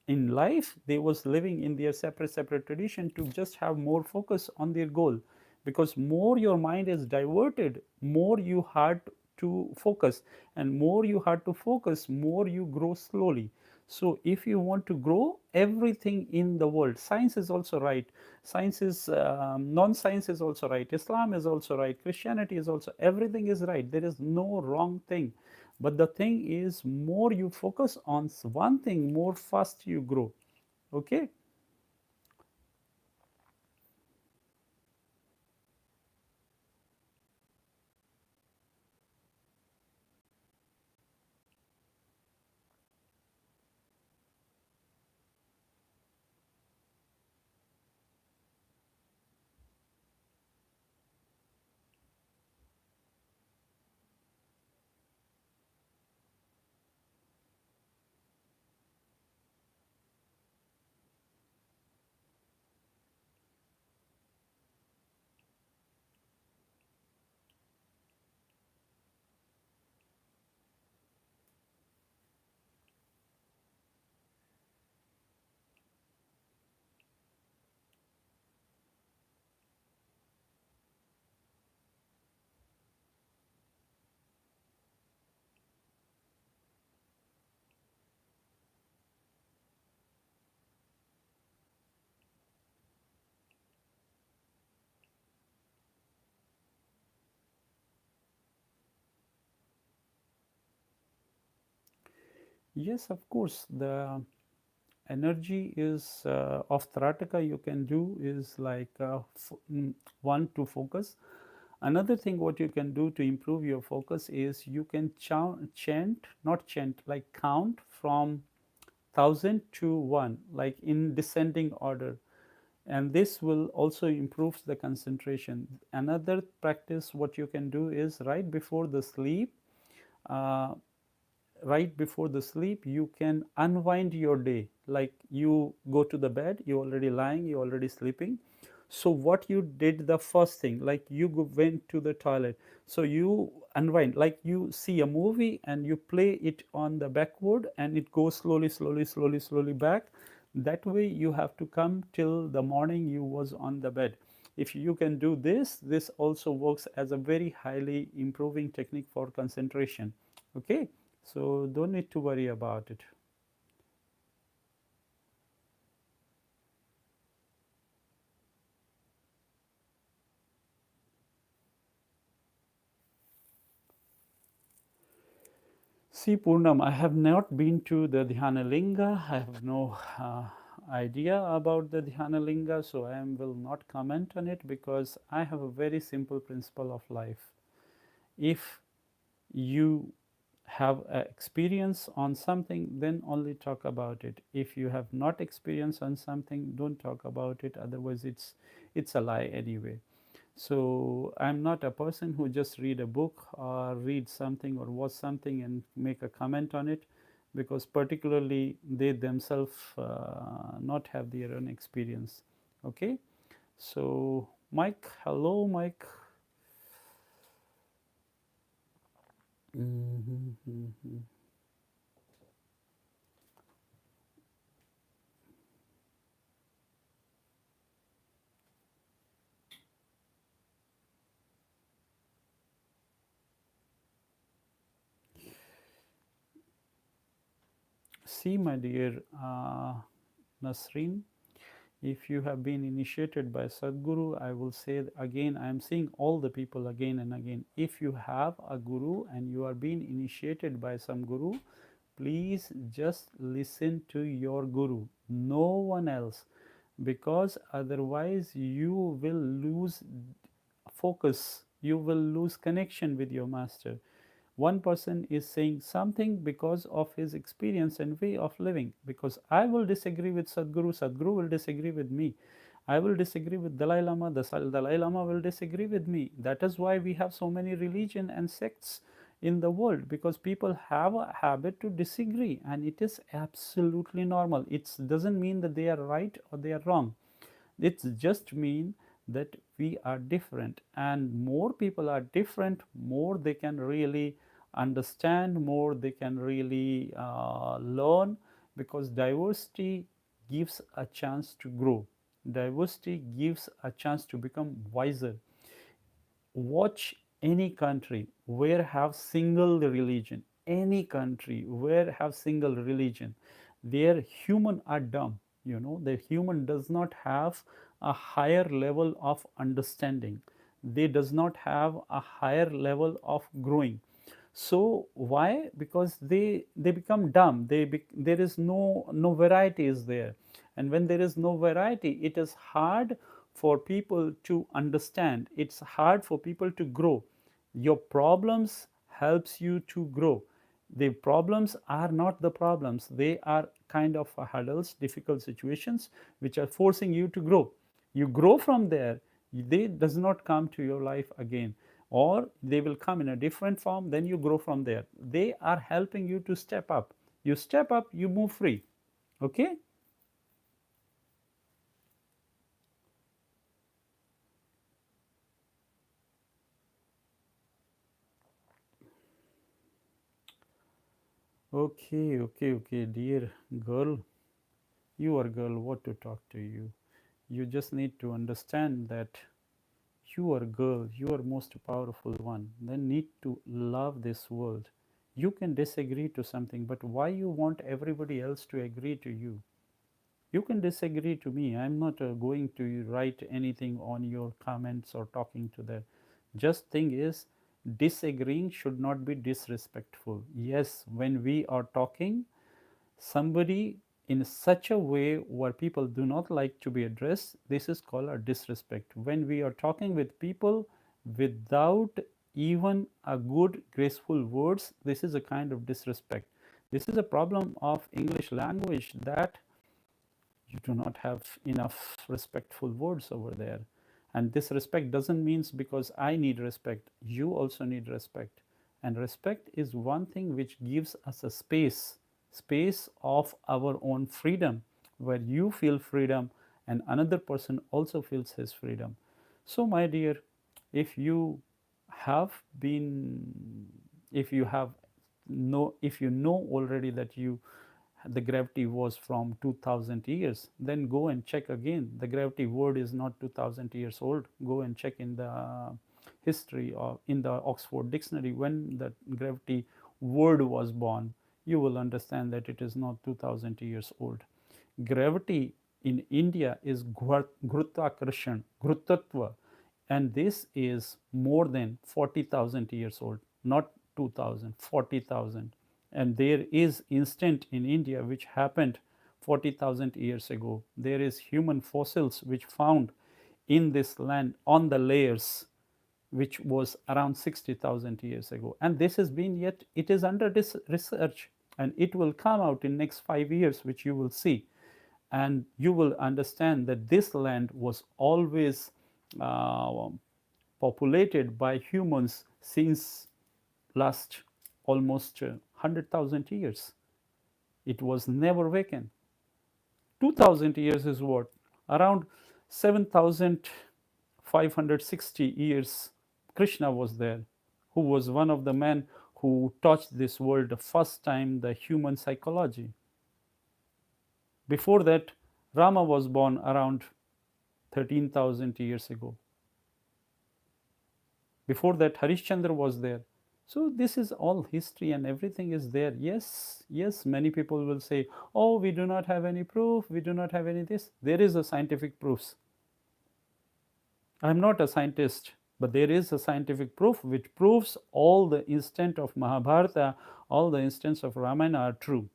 in life they was living in their separate tradition to just have more focus on their goal, because more your mind is diverted, more you hard to focus, and more you have to focus, more you grow slowly. So if you want to grow everything in the world, science is also right, science is non-science is also right, Islam is also right, Christianity is also, everything is right, there is no wrong thing. But the thing is, more you focus on one thing, more fast you grow. Okay. Yes, of course. The energy is of Tarataka you can do is like one, to focus. Another thing what you can do to improve your focus is you can chant, not chant, like count from 1000 to 1, like in descending order, and this will also improves the concentration. Another practice what you can do is right before the sleep, uh, right before the sleep you can unwind your day, like you go to the bed, you already lying, you already sleeping. So what you did the first thing, like you went to the toilet, so you unwind, like you see a movie and you play it on the backward and it goes slowly slowly slowly slowly back. That way you have to come till the morning you was on the bed. If you can do this, this also works as a very highly improving technique for concentration. Okay, so don't need to worry about it. See, Purnam, I have not been to the Dhyana Linga. I have no idea about the Dhyana Linga, so will not comment on it because I have a very simple principle of life. If you have experience on something, then only talk about it. If you have not experience on something, don't talk about it. Otherwise, it's a lie anyway. So I'm not a person who just read a book or read something or watch something and make a comment on it, because particularly they themselves not have their own experience. Okay, so Mike, hello Mike. Mhm. See, my dear Nasreen, if you have been initiated by Sadguru, I will say again, I am seeing all the people again and again. If you have a guru and you are being initiated by some guru, please just listen to your guru, no one else, because otherwise you will lose focus, you will lose connection with your master. One person is saying something because of his experience and way of living, because I will disagree with Sadguru, Sadguru will disagree with me, I will disagree with Dalai Lama, the Dalai Lama will disagree with me. That is why we have so many religion and sects in the world, because people have a habit to disagree, and it is absolutely normal. It doesn't mean that they are right or they are wrong. It just mean that we are different, and more people are different, more they can really understand, more they can really learn, because diversity gives a chance to grow, diversity gives a chance to become wiser. Watch any country where have single religion, any country where have single religion, their human are dumb. You know, the human does not have a higher level of understanding, they does not have a higher level of growing. So why? Because they become dumb, there is no variety is there, and when there is no variety, it is hard for people to understand, it's hard for people to grow. Your problems helps you to grow. The problems are not the problems, they are kind of hurdles, difficult situations which are forcing you to grow. You grow from there, they does not come to your life again, or they will come in a different form, then you grow from there. They are helping you to step up, you step up, you move free. Okay. Okay, okay, okay, dear girl, you are girl, what to talk to you. You just need to understand that you are girl, you are most powerful one. Then need to love this world. You can disagree to something, but why you want everybody else to agree to you? You can disagree to me. I'm not going to write anything on your comments or talking to that. Just thing is, disagreeing should not be disrespectful. Yes, when we are talking, somebody in such a way where people do not like to be addressed, this is called a disrespect. When we are talking with people without even a good graceful words, this is a kind of disrespect. This is a problem of English language, that you do not have enough respectful words over there. And this respect doesn't means because I need respect, you also need respect. And respect is one thing which gives us a space of our own freedom, where you feel freedom and another person also feels his freedom. So my dear, if you have been, if you have know, if you know already that the gravity was from 2000 years, then go and check again. The gravity word is not 2000 years old. Go and check in the history or in the Oxford dictionary when the gravity word was born. You will understand that it is not 2000 years old. Gravity in India is Gurutvakarsan, Gurutatva, and this is more than 40,000 years old, not 2000, 40,000. And there is instant in India which happened 40,000 years ago. There is human fossils which found in this land on the layers, which was around 60,000 years ago. And this has been, yet it is under this research, and it will come out in next 5 years, which you will see. And you will understand that this land was always uh, populated by humans since last almost 100,000 years. It was never vacant. 2000 years is what? Around 7,560 years, Krishna was there, who was one of the men who touched this world the first time, the human psychology. Before that, Rama was born around 13,000 years ago. Before that, Harishchandra was there. So this is all history and everything is there. Yes, yes, many people will say, oh, we do not have any proof, we do not have any this. There is a scientific proofs. I'm not a scientist, but there is a scientific proof which proves all the instant of Mahabharata, all the instance of Ramayana are true.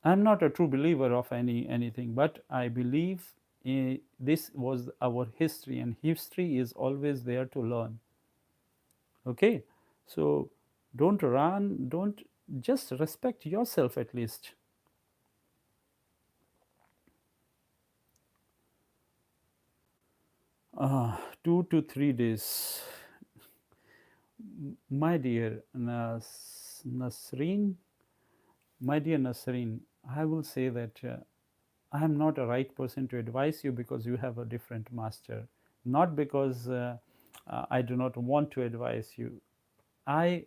I'm not a true believer of anything, but I believe this was our history, and history is always there to learn. Okay, so don't run, don't, just respect yourself at least. 2 to 3 days. My dear Nasreen, my dear Nasreen, I will say that I am not a right person to advise you, because you have a different master, not because I do not want to advise you. I,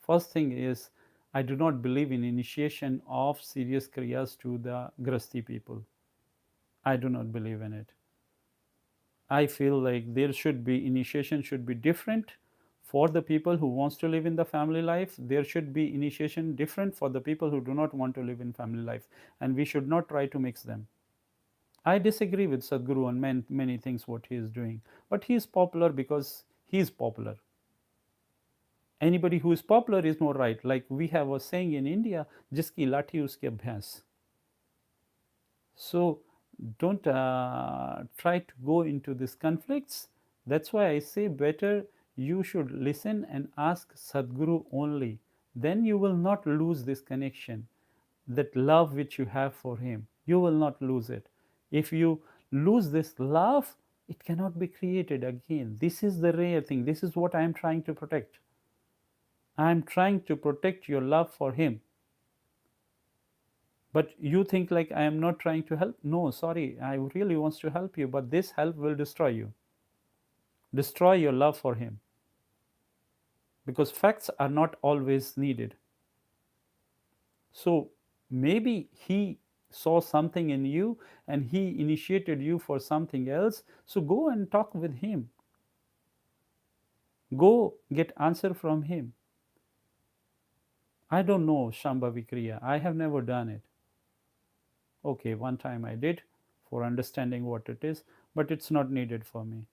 first thing is, I do not believe in initiation of serious kriyas to the grasti people. I do not believe in it. I feel like there should be, initiation should be different for the people who wants to live in the family life. There should be initiation different for the people who do not want to live in family life, and we should not try to mix them. I disagree with Sadhguru on many things what he is doing, but he is popular because he is popular. Anybody who is popular is more right. Like we have a saying in India, jiski lathi uske abhyas. So don't try to go into these conflicts. That's why I say better you should listen and ask Sadhguru only. Then you will not lose this connection, that love which you have for him. You will not lose it. If you lose this love, it cannot be created again. This is the rare thing. This is what I am trying to protect. I am trying to protect your love for him. But you think like I am not trying to help. No, sorry, I really wants to help you, but this help will destroy you, destroy your love for him, because facts are not always needed. So maybe he saw something in you and he initiated you for something else. So go and talk with him, go get answer from him. I don't know Shambhavi Kriya, I have never done it. Okay, one time I did for understanding what it is, but it's not needed for me.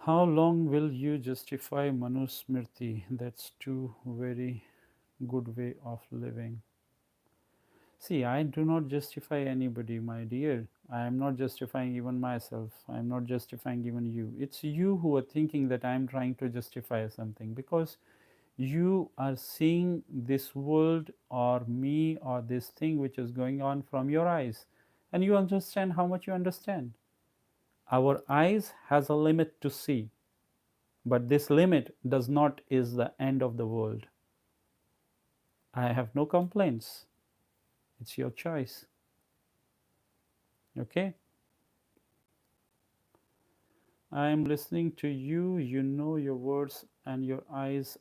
How long will you justify Manusmriti? That's too very good way of living. See, I do not justify anybody, my dear. I am not justifying even myself. I am not justifying even you. It's you who are thinking that I am trying to justify something, because you are seeing this world or me or this thing which is going on from your eyes, and you understand how much you understand. Our eyes has a limit to see, but this limit does not is the end of the world. I have no complaints. It's your choice. Okay? I am listening to you. You know your words and your eyes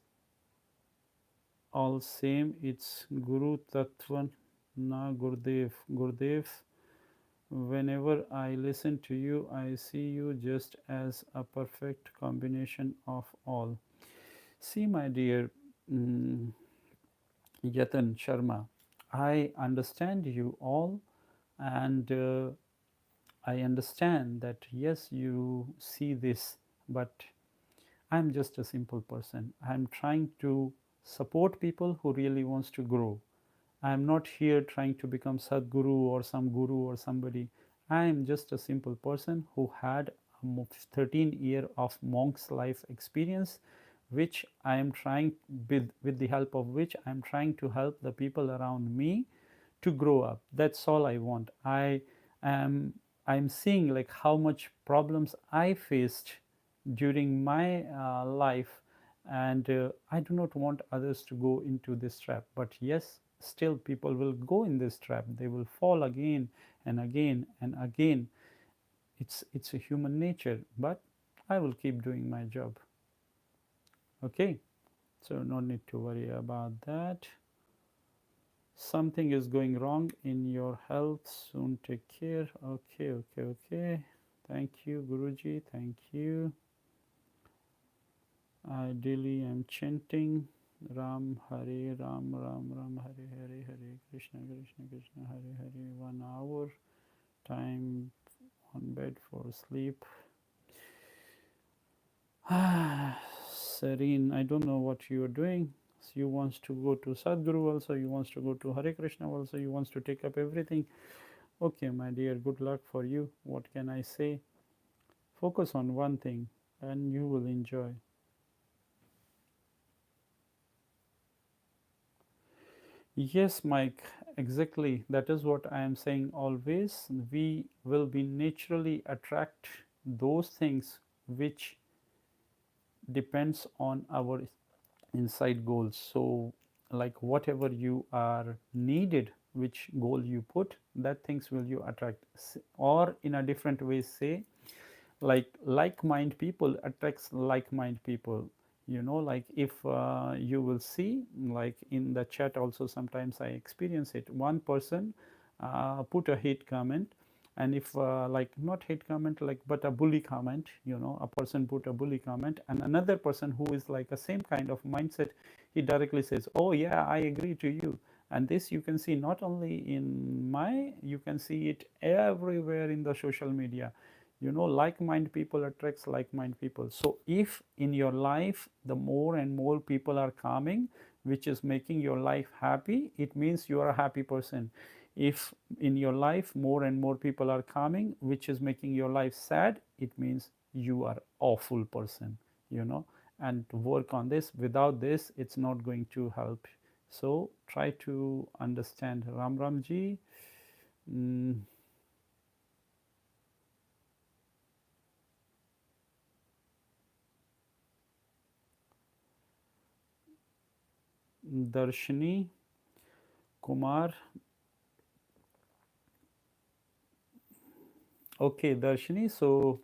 all same. It's Guru Tattva na Gurdev. Gurdev, whenever I listen to you, I see you just as a perfect combination of all. See, my dear, mm, Yatan Sharma, I understand you all, and I understand that yes, you see this, but I'm just a simple person. I'm trying to support people who really wants to grow. I'm not here trying to become Sadguru or some guru or somebody. I'm just a simple person who had a 13-year of monk's life experience, which I am trying with the help of which I'm trying to help the people around me to grow up. That's all I want. Am I'm seeing like how much problems I faced during my life, and I do not want others to go into this trap. But yes, still people will go in this trap. They will fall again and again and again. It's a human nature, but I will keep doing my job. Okay, so no need to worry about that. Something is going wrong in your health, soon take care. Okay, okay, okay. Thank you, Guruji. Thank you. Ideally, I'm chanting Ram Hare Ram Ram Ram Hare Hare Hare Krishna Krishna Krishna Hare Hare. 1 hour time on bed for sleep. Serene, I don't know what you are doing. You wants to go to Sadguru also, you wants to go to Hare Krishna also, you wants to take up everything. Okay, my dear, good luck for you. What can I say? Focus on one thing and you will enjoy. Yes, Mike, exactly. That is what I am saying always. We will be naturally attract those things which depends on our inside goals. So like whatever you are needed, which goal you put, that things will you attract. Or in a different way say, like mind people attracts like mind people. Like if you will see, like in the chat also sometimes I experience it, one person put a hate comment, and if like not hate comment like but a bully comment, a person put a bully comment, and another person who is like a same kind of mindset, he directly says, oh yeah, I agree to you. And this you can see not only in my, you can see it everywhere in the social media. Like mind people attracts like mind people. So if in your life the more and more people are coming, which is making your life happy, it means you are a happy person. If in your life more and more people are coming, which is making your life sad, it means you are awful person. And to work on this, without this it's not going to help. So try to understand. Ram Ramji. mm, Darshini Kumar. Okay, Darshini. So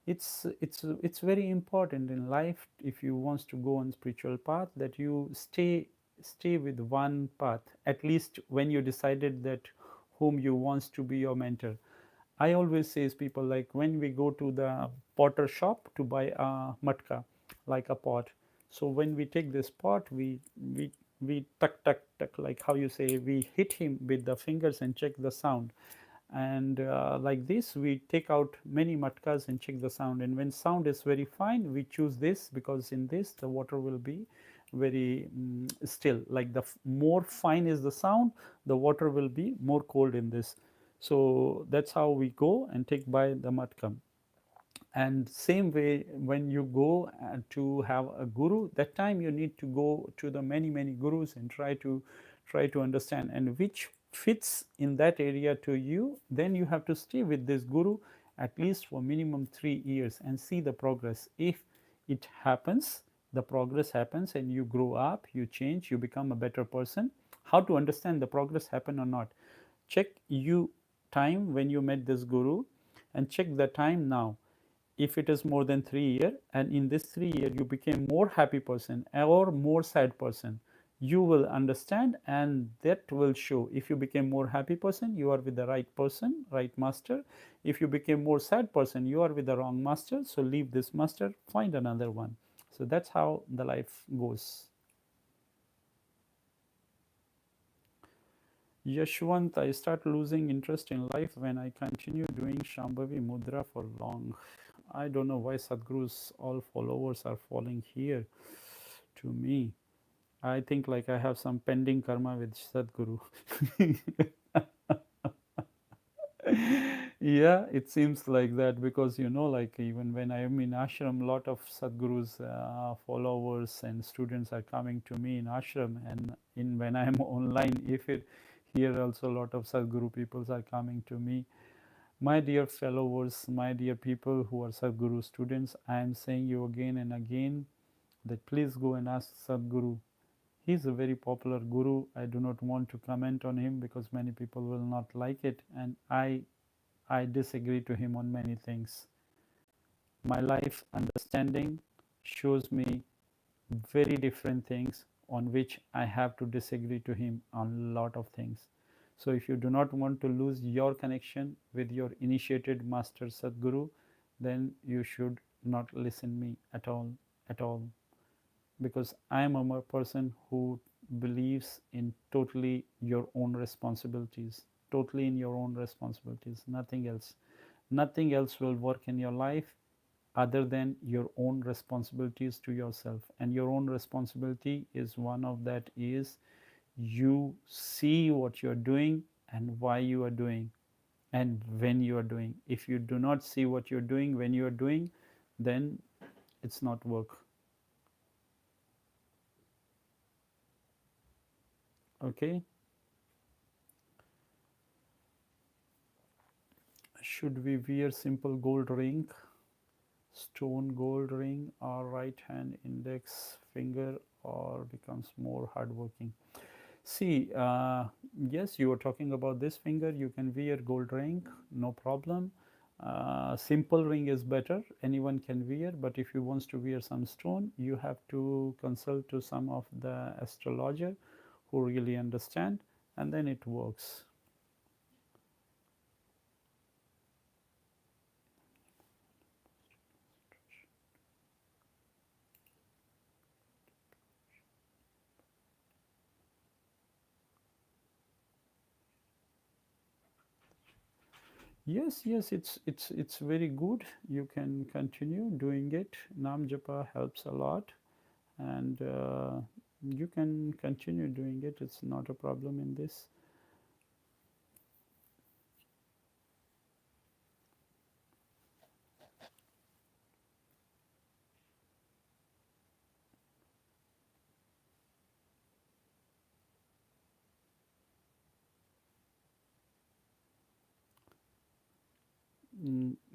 it's very important in life, if you wants to go on spiritual path, that you stay with one path, at least when you decided that whom you wants to be your mentor. I always says people, like when we go to the potter shop to buy a matka, like a pot. So when we take this pot, we tuck tuck tuck, like how you say, we hit him with the fingers and check the sound. And like this we take out many matkas and check the sound, and when sound is very fine we choose this, because in this the water will be very still. Like the more fine is the sound, the water will be more cold in this. So that's how we go and take by the matka. And same way, when you go to have a guru, that time you need to go to the many gurus and try to understand and which fits in that area to you. Then you have to stay with this guru at least for minimum 3 years and see the progress. If it happens, the progress happens and you grow up, you change, you become a better person. How to understand the progress happen or not? Check you time when you met this guru and check the time now. If it is more than 3 year, and in this 3 year you became more happy person or more sad person, you will understand, and that will show. If you became more happy person, you are with the right person, right master. If you became more sad person, you are with the wrong master, so leave this master, find another one. So that's how the life goes. Yashwant, I start losing interest in life when I continue doing Shambhavi Mudra for long. I don't know why Sadhguru's all followers are falling here to me. I think like I have some pending karma with Sadhguru. Yeah, it seems like that, because like even when I am in ashram, lot of Sadhguru's followers and students are coming to me in ashram, and in when I am online, if it here also a lot of Sadhguru peoples are coming to me. My dear followers, my dear people who are Sadhguru students, I am saying you again and again that please go and ask Sadhguru. He is a very popular guru. I do not want to comment on him because many people will not like it, and I disagree to him on many things. My life understanding shows me very different things on which I have to disagree to him on a lot of things. So if you do not want to lose your connection with your initiated master Sadhguru, then you should not listen me at all, because I am a person who believes in totally your own responsibilities, totally in your own responsibilities, nothing else. Nothing else will work in your life other than your own responsibilities to yourself. And your own responsibility is one of that is you see what you're doing and why you are doing and when you are doing. If you do not see what you're doing when you are doing, then it's not work. Okay. Should we wear simple gold ring, stone gold ring, or right hand index finger, or becomes more hardworking? See, yes, you were talking about this finger. You can wear gold ring, no problem. Simple ring is better. Anyone can wear, but if you wants to wear some stone, you have to consult to some of the astrologer who really understand, and then it works. Yes, yes, it's very good. You can continue doing it. Nam japa helps a lot, and you can continue doing it. It's not a problem in this.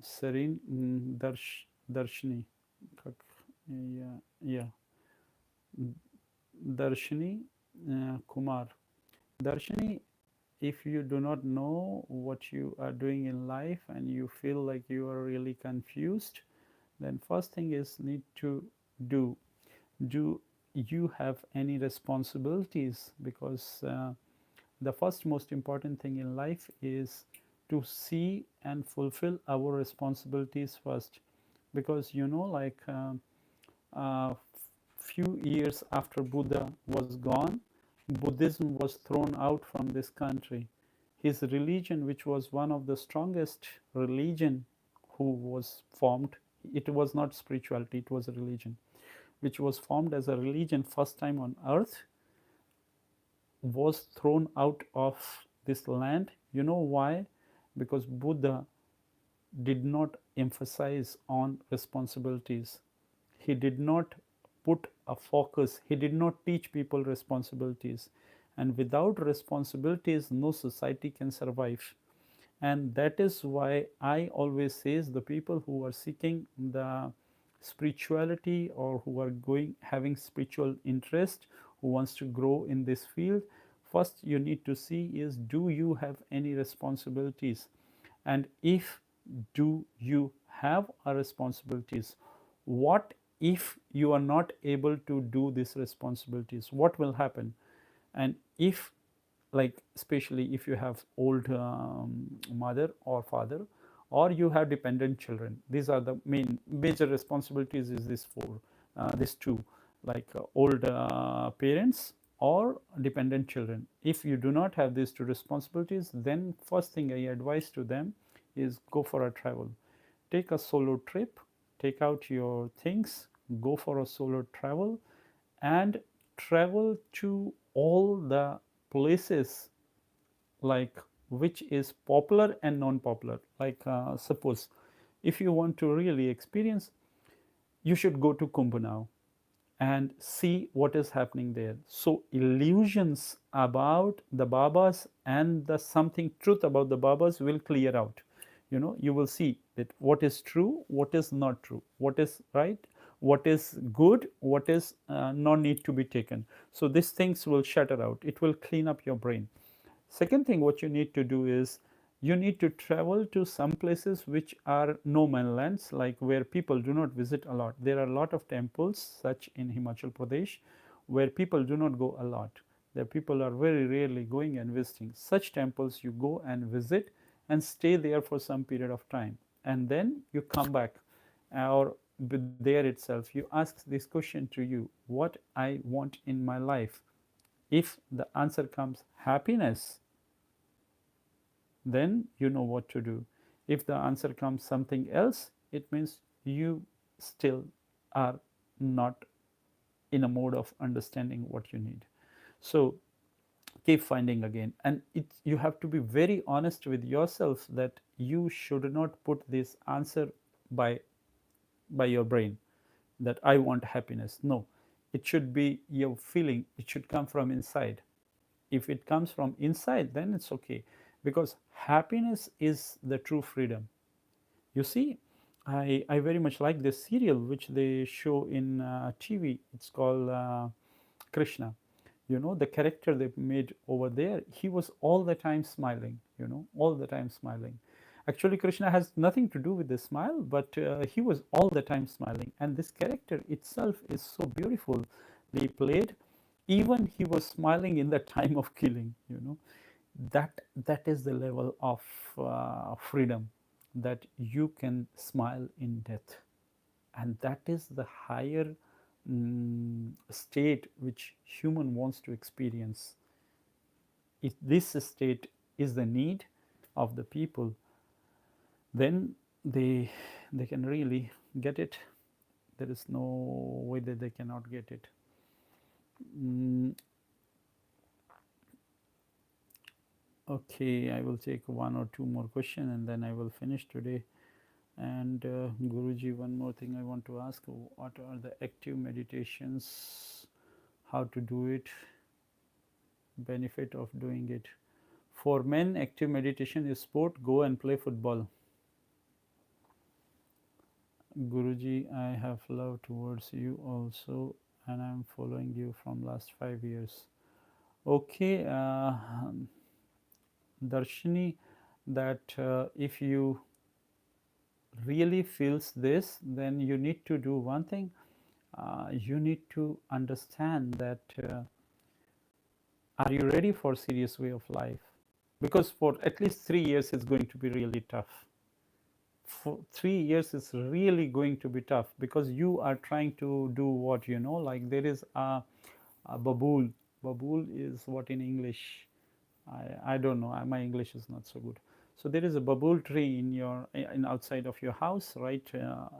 Serene, Darshini, yeah, yeah, Darshini Kumar. Darshini, if you do not know what you are doing in life and you feel like you are really confused, then first thing is need to do. Do you have any responsibilities? Because the first most important thing in life is to see and fulfill our responsibilities first, because like few years after Buddha was gone, Buddhism was thrown out from this country. his religion, which was one of the strongest religion who was formed, it was not spirituality, it was a religion, which was formed as a religion first time on earth, was thrown out of this land. You know why? Because Buddha did not emphasize on responsibilities. He did not put a focus, he did not teach people responsibilities. And without responsibilities, no society can survive. And that is why I always says the people who are seeking the spirituality, or who are going having spiritual interest, who wants to grow in this field, first you need to see is, do you have any responsibilities? And if do you have a responsibilities, what if you are not able to do these responsibilities, what will happen? And if, like especially if you have old mother or father, or you have dependent children, these are the major responsibilities, is this four, these two, like old parents or dependent children. If you do not have these two responsibilities, then first thing I advise to them is go for a travel, take a solo trip, take out your things, go for a solo travel, and travel to all the places, like which is popular and non-popular. Like suppose if you want to really experience, you should go to Kumbh now and see what is happening there. So illusions about the Babas and the something truth about the Babas will clear out. You know, you will see that what is true, what is not true, what is right, what is good, what is not need to be taken. So these things will shatter out. It will clean up your brain. Second thing what you need to do is, you need to travel to some places which are no man lands, like where people do not visit a lot. There are a lot of temples such in Himachal Pradesh where people do not go a lot. The people are very rarely going and visiting. Such temples you go and visit and stay there for some period of time, and then you come back, or there itself you ask this question to you, what I want in my life. If the answer comes happiness, then you know what to do. If the answer comes something else, it means you still are not in a mode of understanding what you need. So keep finding again, and you have to be very honest with yourself that you should not put this answer by your brain, that I want happiness. No, it should be your feeling, it should come from inside. If it comes from inside, then it's okay, because happiness is the true freedom. You see, I very much like this serial which they show in TV. It's called Krishna. You know, the character they made over there, he was all the time smiling, you know, all the time smiling. Actually, Krishna has nothing to do with the smile, but he was all the time smiling. And this character itself is so beautiful. They played, even he was smiling in the time of killing, you know. That is the level of freedom, that you can smile in death. And that is the higher state which human wants to experience. If this state is the need of the people, then they can really get it. There is no way that they cannot get it. Okay, I will take one or two more questions and then I will finish today. And Guruji, one more thing I want to ask: what are the active meditations? How to do it? Benefit of doing it? For men, active meditation is sport. Go and play football. Guruji, I have love towards you also, and I am following you from last 5 years. Okay, Darshini, that if you really feels this, then you need to do one thing. You need to understand that are you ready for serious way of life? Because for at least 3 years it's going to be really tough. For 3 years is really going to be tough, because you are trying to do what, like there is a babool. Babool is what in English? I don't know. My English is not so good. So there is a babul tree in your in outside of your house, right?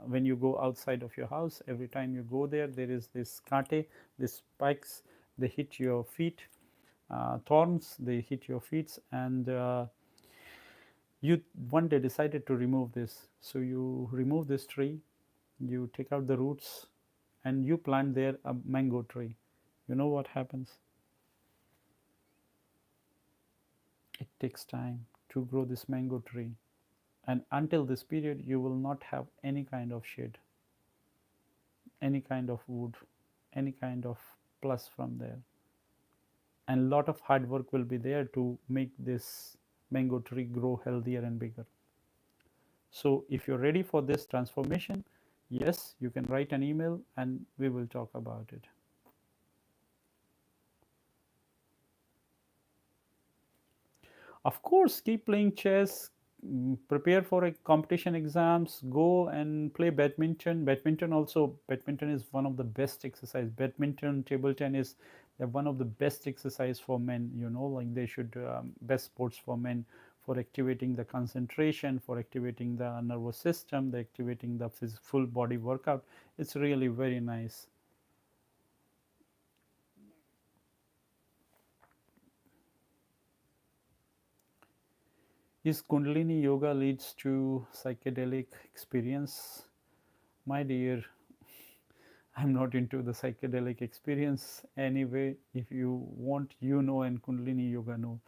When you go outside of your house, every time you go there, there is this kate, these spikes. They hit your feet, thorns. They hit your feet, and you one day decided to remove this. So you remove this tree, you take out the roots, and you plant there a mango tree. You know what happens? It takes time to grow this mango tree, and until this period you will not have any kind of shade, any kind of wood, any kind of plus from there, and lot of hard work will be there to make this mango tree grow healthier and bigger. So if you're ready for this transformation, yes, you can write an email and we will talk about it. Of course, keep playing chess, prepare for a competition exams, go and play badminton. Badminton also, badminton is one of the best exercise. Badminton, table tennis, they're one of the best exercise for men, you know, like they should, best sports for men, for activating the concentration, for activating the nervous system, the activating the full body workout. It's really very nice. Is Kundalini yoga leads to psychedelic experience? My dear, I'm not into the psychedelic experience anyway. If you want, you know, and Kundalini yoga know.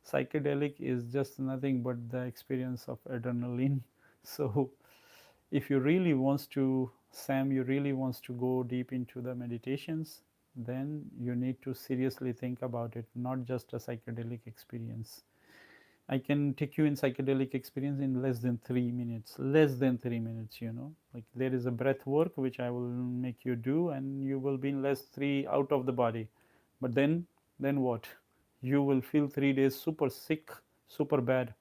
Psychedelic is just nothing but the experience of adrenaline. So, if you really wants to, Sam, you really wants to go deep into the meditations, then you need to seriously think about it, not just a psychedelic experience. I can take you in psychedelic experience in less than 3 minutes. Less than 3 minutes, you know. Like there is a breath work which I will make you do, and you will be in less three out of the body. But then what? You will feel 3 days super sick, super bad.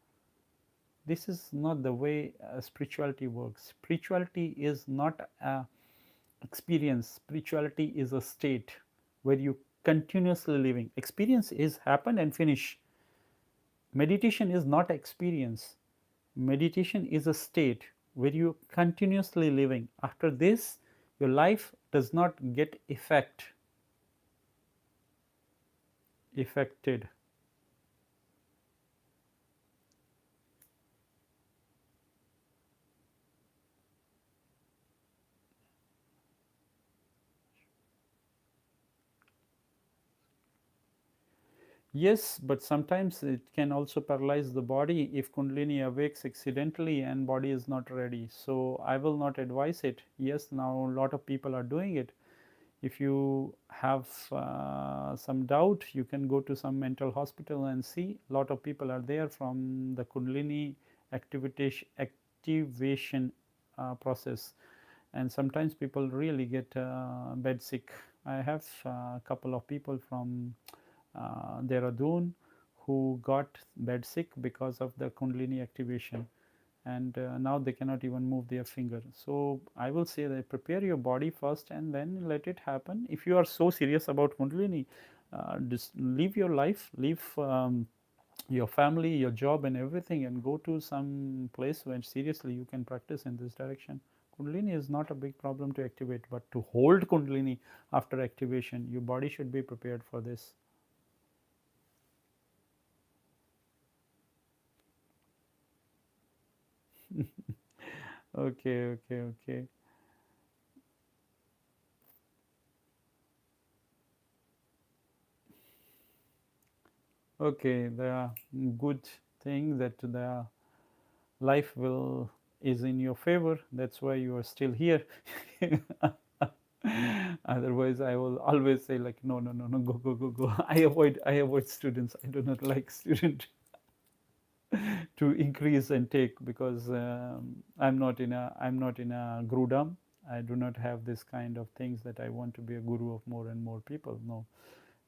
This is not the way spirituality works. Spirituality is not a experience. Spirituality is a state where you continuously living. Experience is happen and finish. Meditation is not experience. Meditation is a state where you continuously living. After this, your life does not get affected. Yes, but sometimes it can also paralyze the body if Kundalini awakes accidentally and body is not ready. So I will not advise it. Yes, now a lot of people are doing it. If you have some doubt, you can go to some mental hospital and see. A lot of people are there from the Kundalini activation process, and sometimes people really get bed sick. I have a couple of people from Dehradun who got bed sick because of the Kundalini activation, and now they cannot even move their finger. So I will say that prepare your body first and then let it happen. If you are so serious about Kundalini, just leave your life, leave your family, your job, and everything, and go to some place where seriously you can practice in this direction. Kundalini is not a big problem to activate, but to hold Kundalini after activation, your body should be prepared for this. Okay, okay, okay. Okay, the good thing that the life will is in your favor. That's why you are still here. Otherwise, I will always say like, no, no, no, no, go, go, go, go. I avoid students. I do not like student to increase and take because I'm not in a gurudam. I do not have this kind of things that I want to be a guru of more and more people. No,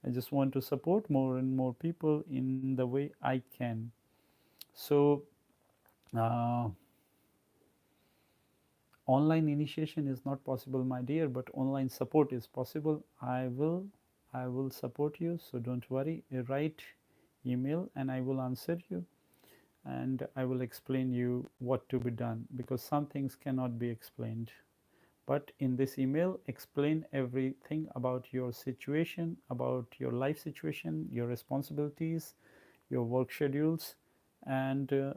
I just want to support more and more people in the way I can. So, uh, online initiation is not possible, my dear, but online support is possible. I will support you. So don't worry. Write email and I will answer you, and I will explain you what to be done, because some things cannot be explained. But in this email, explain everything about your situation, about your life situation, your responsibilities, your work schedules, and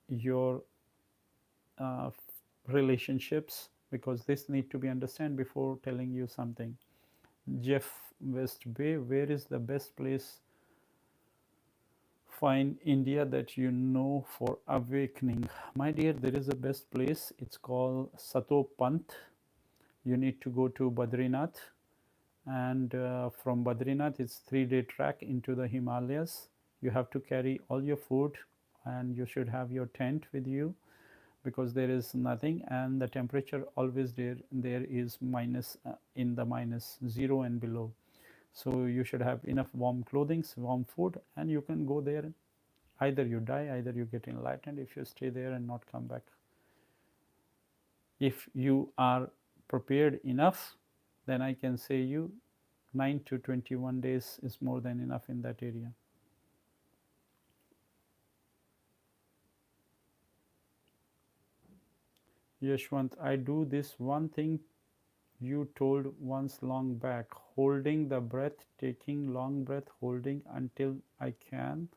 your uh, relationships, because this need to be understand before telling you something. Jeff West Bay, where is the best place find India that you know for awakening? My dear, there is a best place. It's called Sato Pant. You need to go to Badrinath, and from Badrinath, it's 3 day trek into the Himalayas. You have to carry all your food, and you should have your tent with you, because there is nothing, and the temperature always there is minus in the minus zero and below. So you should have enough warm clothing, warm food, and you can go there. Either you die, either you get enlightened if you stay there and not come back. If you are prepared enough, then I can say you 9 to 21 days is more than enough in that area. Yashwant, I do this one thing you told once long back, holding the breath, taking long breath, holding until I can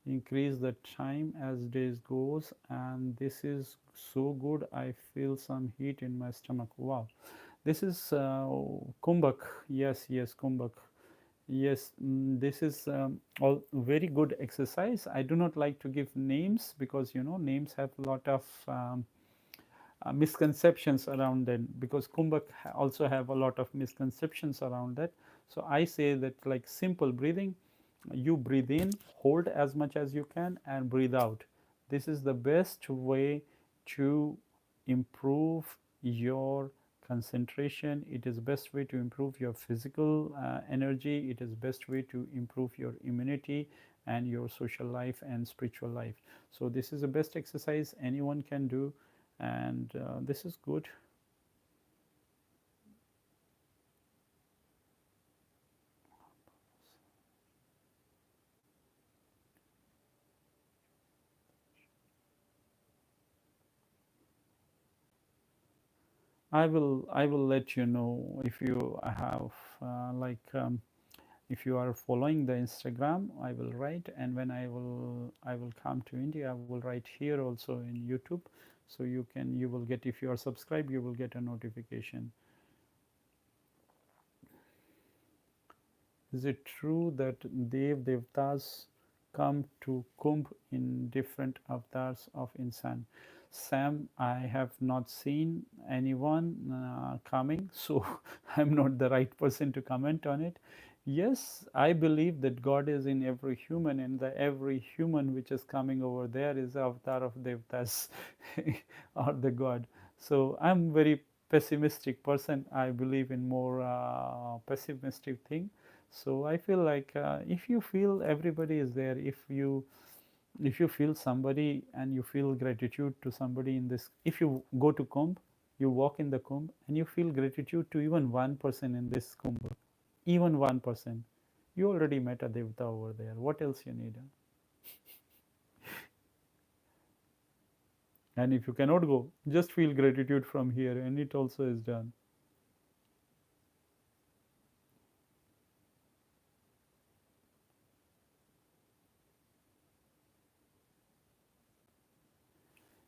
increase the time as days goes, and this is so good. I feel some heat in my stomach. Wow, this is kumbhak. Yes, yes, kumbhak. Yes, this is all very good exercise. I do not like to give names, because names have a lot of misconceptions around them, because kumbhak also have a lot of misconceptions around that. So I say that, like, simple breathing, you breathe in, hold as much as you can, and breathe out. This is the best way to improve your concentration. It is best way to improve your physical energy. It is best way to improve your immunity and your social life and spiritual life. So this is the best exercise anyone can do, and this is good. I will let you know if you have if you are following the Instagram. I will write, and when I will come to India, I will write here also in YouTube, so you will get, if you are subscribed, you will get a notification. Is it true that Devtas come to Kumbh in different avatars of insan? Sam, I have not seen anyone coming, so I'm not the right person to comment on it. Yes, I believe that God is in every human, and the every human which is coming over there is the avatar of Devtas or the God. So I'm very pessimistic person. I believe in more pessimistic thing. So I feel like if you feel everybody is there, if you feel somebody and you feel gratitude to somebody in this, if you go to Kumbh, you walk in the Kumbh and you feel gratitude to even one person in this Kumbh, even one person, you already met a Devta over there. What else you need? And if you cannot go, just feel gratitude from here, and it also is done.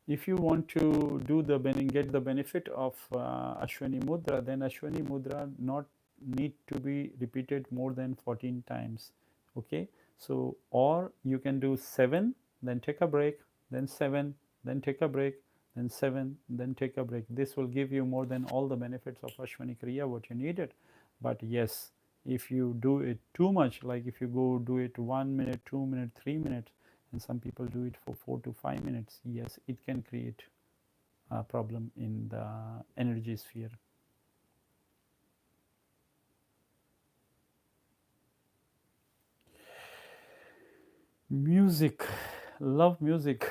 If you want to do the get the benefit of Ashwani Mudra, then Ashwani Mudra not need to be repeated more than 14 times. Okay, so or you can do 7, then take a break, then 7, then take a break, then 7, then take a break. This will give you more than all the benefits of Ashwani Kriya what you needed. But yes, if you do it too much, like if you go do it 1 minute, 2 minutes, 3 minutes, and some people do it for 4 to 5 minutes, yes, it can create a problem in the energy sphere. Music, love music.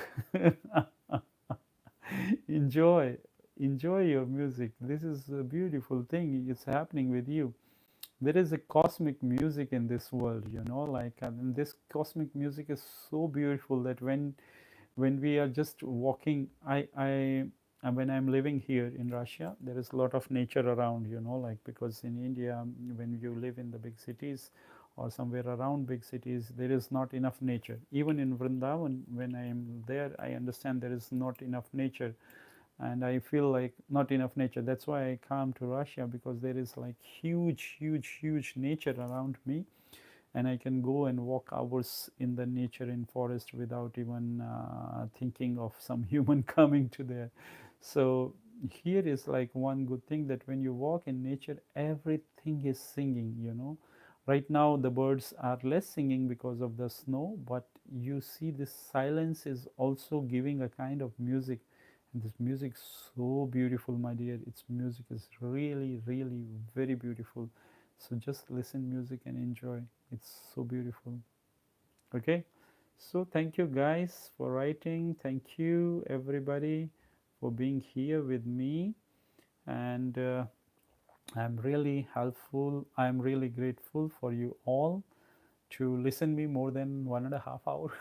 enjoy enjoy your music. This is a beautiful thing, it's happening with you. there is a cosmic music in this world, like, and this cosmic music is so beautiful that when we are just walking, when I'm living here in Russia, there is a lot of nature around, like, because in India, when you live in the big cities or somewhere around big cities, there is not enough nature. Even in Vrindavan, when I am there, I understand there is not enough nature, and I feel like not enough nature. That's why I come to Russia, because there is like huge, huge, huge nature around me, and I can go and walk hours in the nature in forest without even thinking of some human coming to there. So here is like one good thing, that when you walk in nature, everything is singing. Right now the birds are less singing because of the snow, but you see this silence is also giving a kind of music, and this music so beautiful, my dear. Its music is really, really very beautiful. So just listen music and enjoy. It's so beautiful. Okay, so thank you guys for writing. Thank you everybody for being here with me, and I'm really helpful. I'm really grateful for you all to listen me more than 1.5 hour.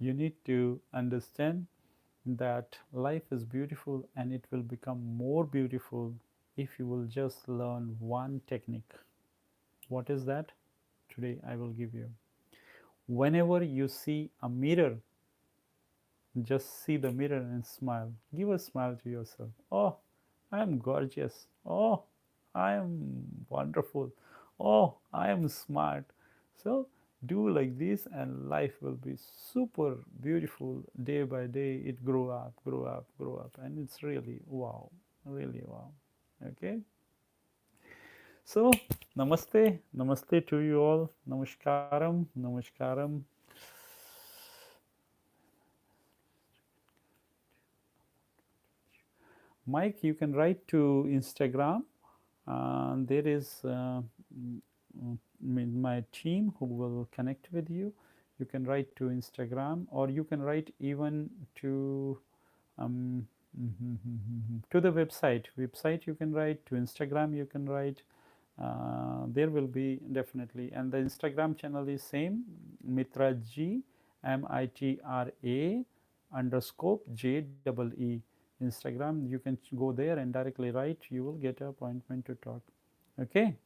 You need to understand that life is beautiful, and it will become more beautiful if you will just learn one technique. What is that? Today I will give you. Whenever you see a mirror, just see the mirror and smile. Give a smile to yourself. Oh, I am gorgeous. Oh, I am wonderful. Oh, I am smart. So do like this, and life will be super beautiful. Day by day it grow up, grow up, grow up, and it's really wow, really wow. Okay, so namaste, namaste to you all. Namaskaram, namaskaram. Mike, you can write to Instagram. There is my team who will connect with you. You can write to Instagram, or you can write even to um, to the website. Website you can write to Instagram. You can write. There will be definitely, and the Instagram channel is same, Mitra Jee, Mitra underscore JEE. Instagram, you can go there and directly write. You will get an appointment to talk. Okay,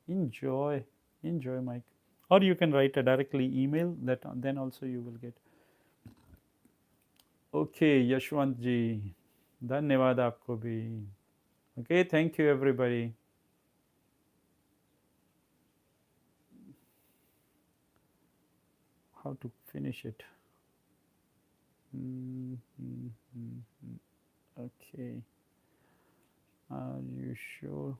enjoy, enjoy, Mike. Or you can write a directly email. That then also you will get. Okay, Yashwant जी, धन्यवाद आपको भी. Okay, thank you everybody. How to finish it? Okay, are you sure?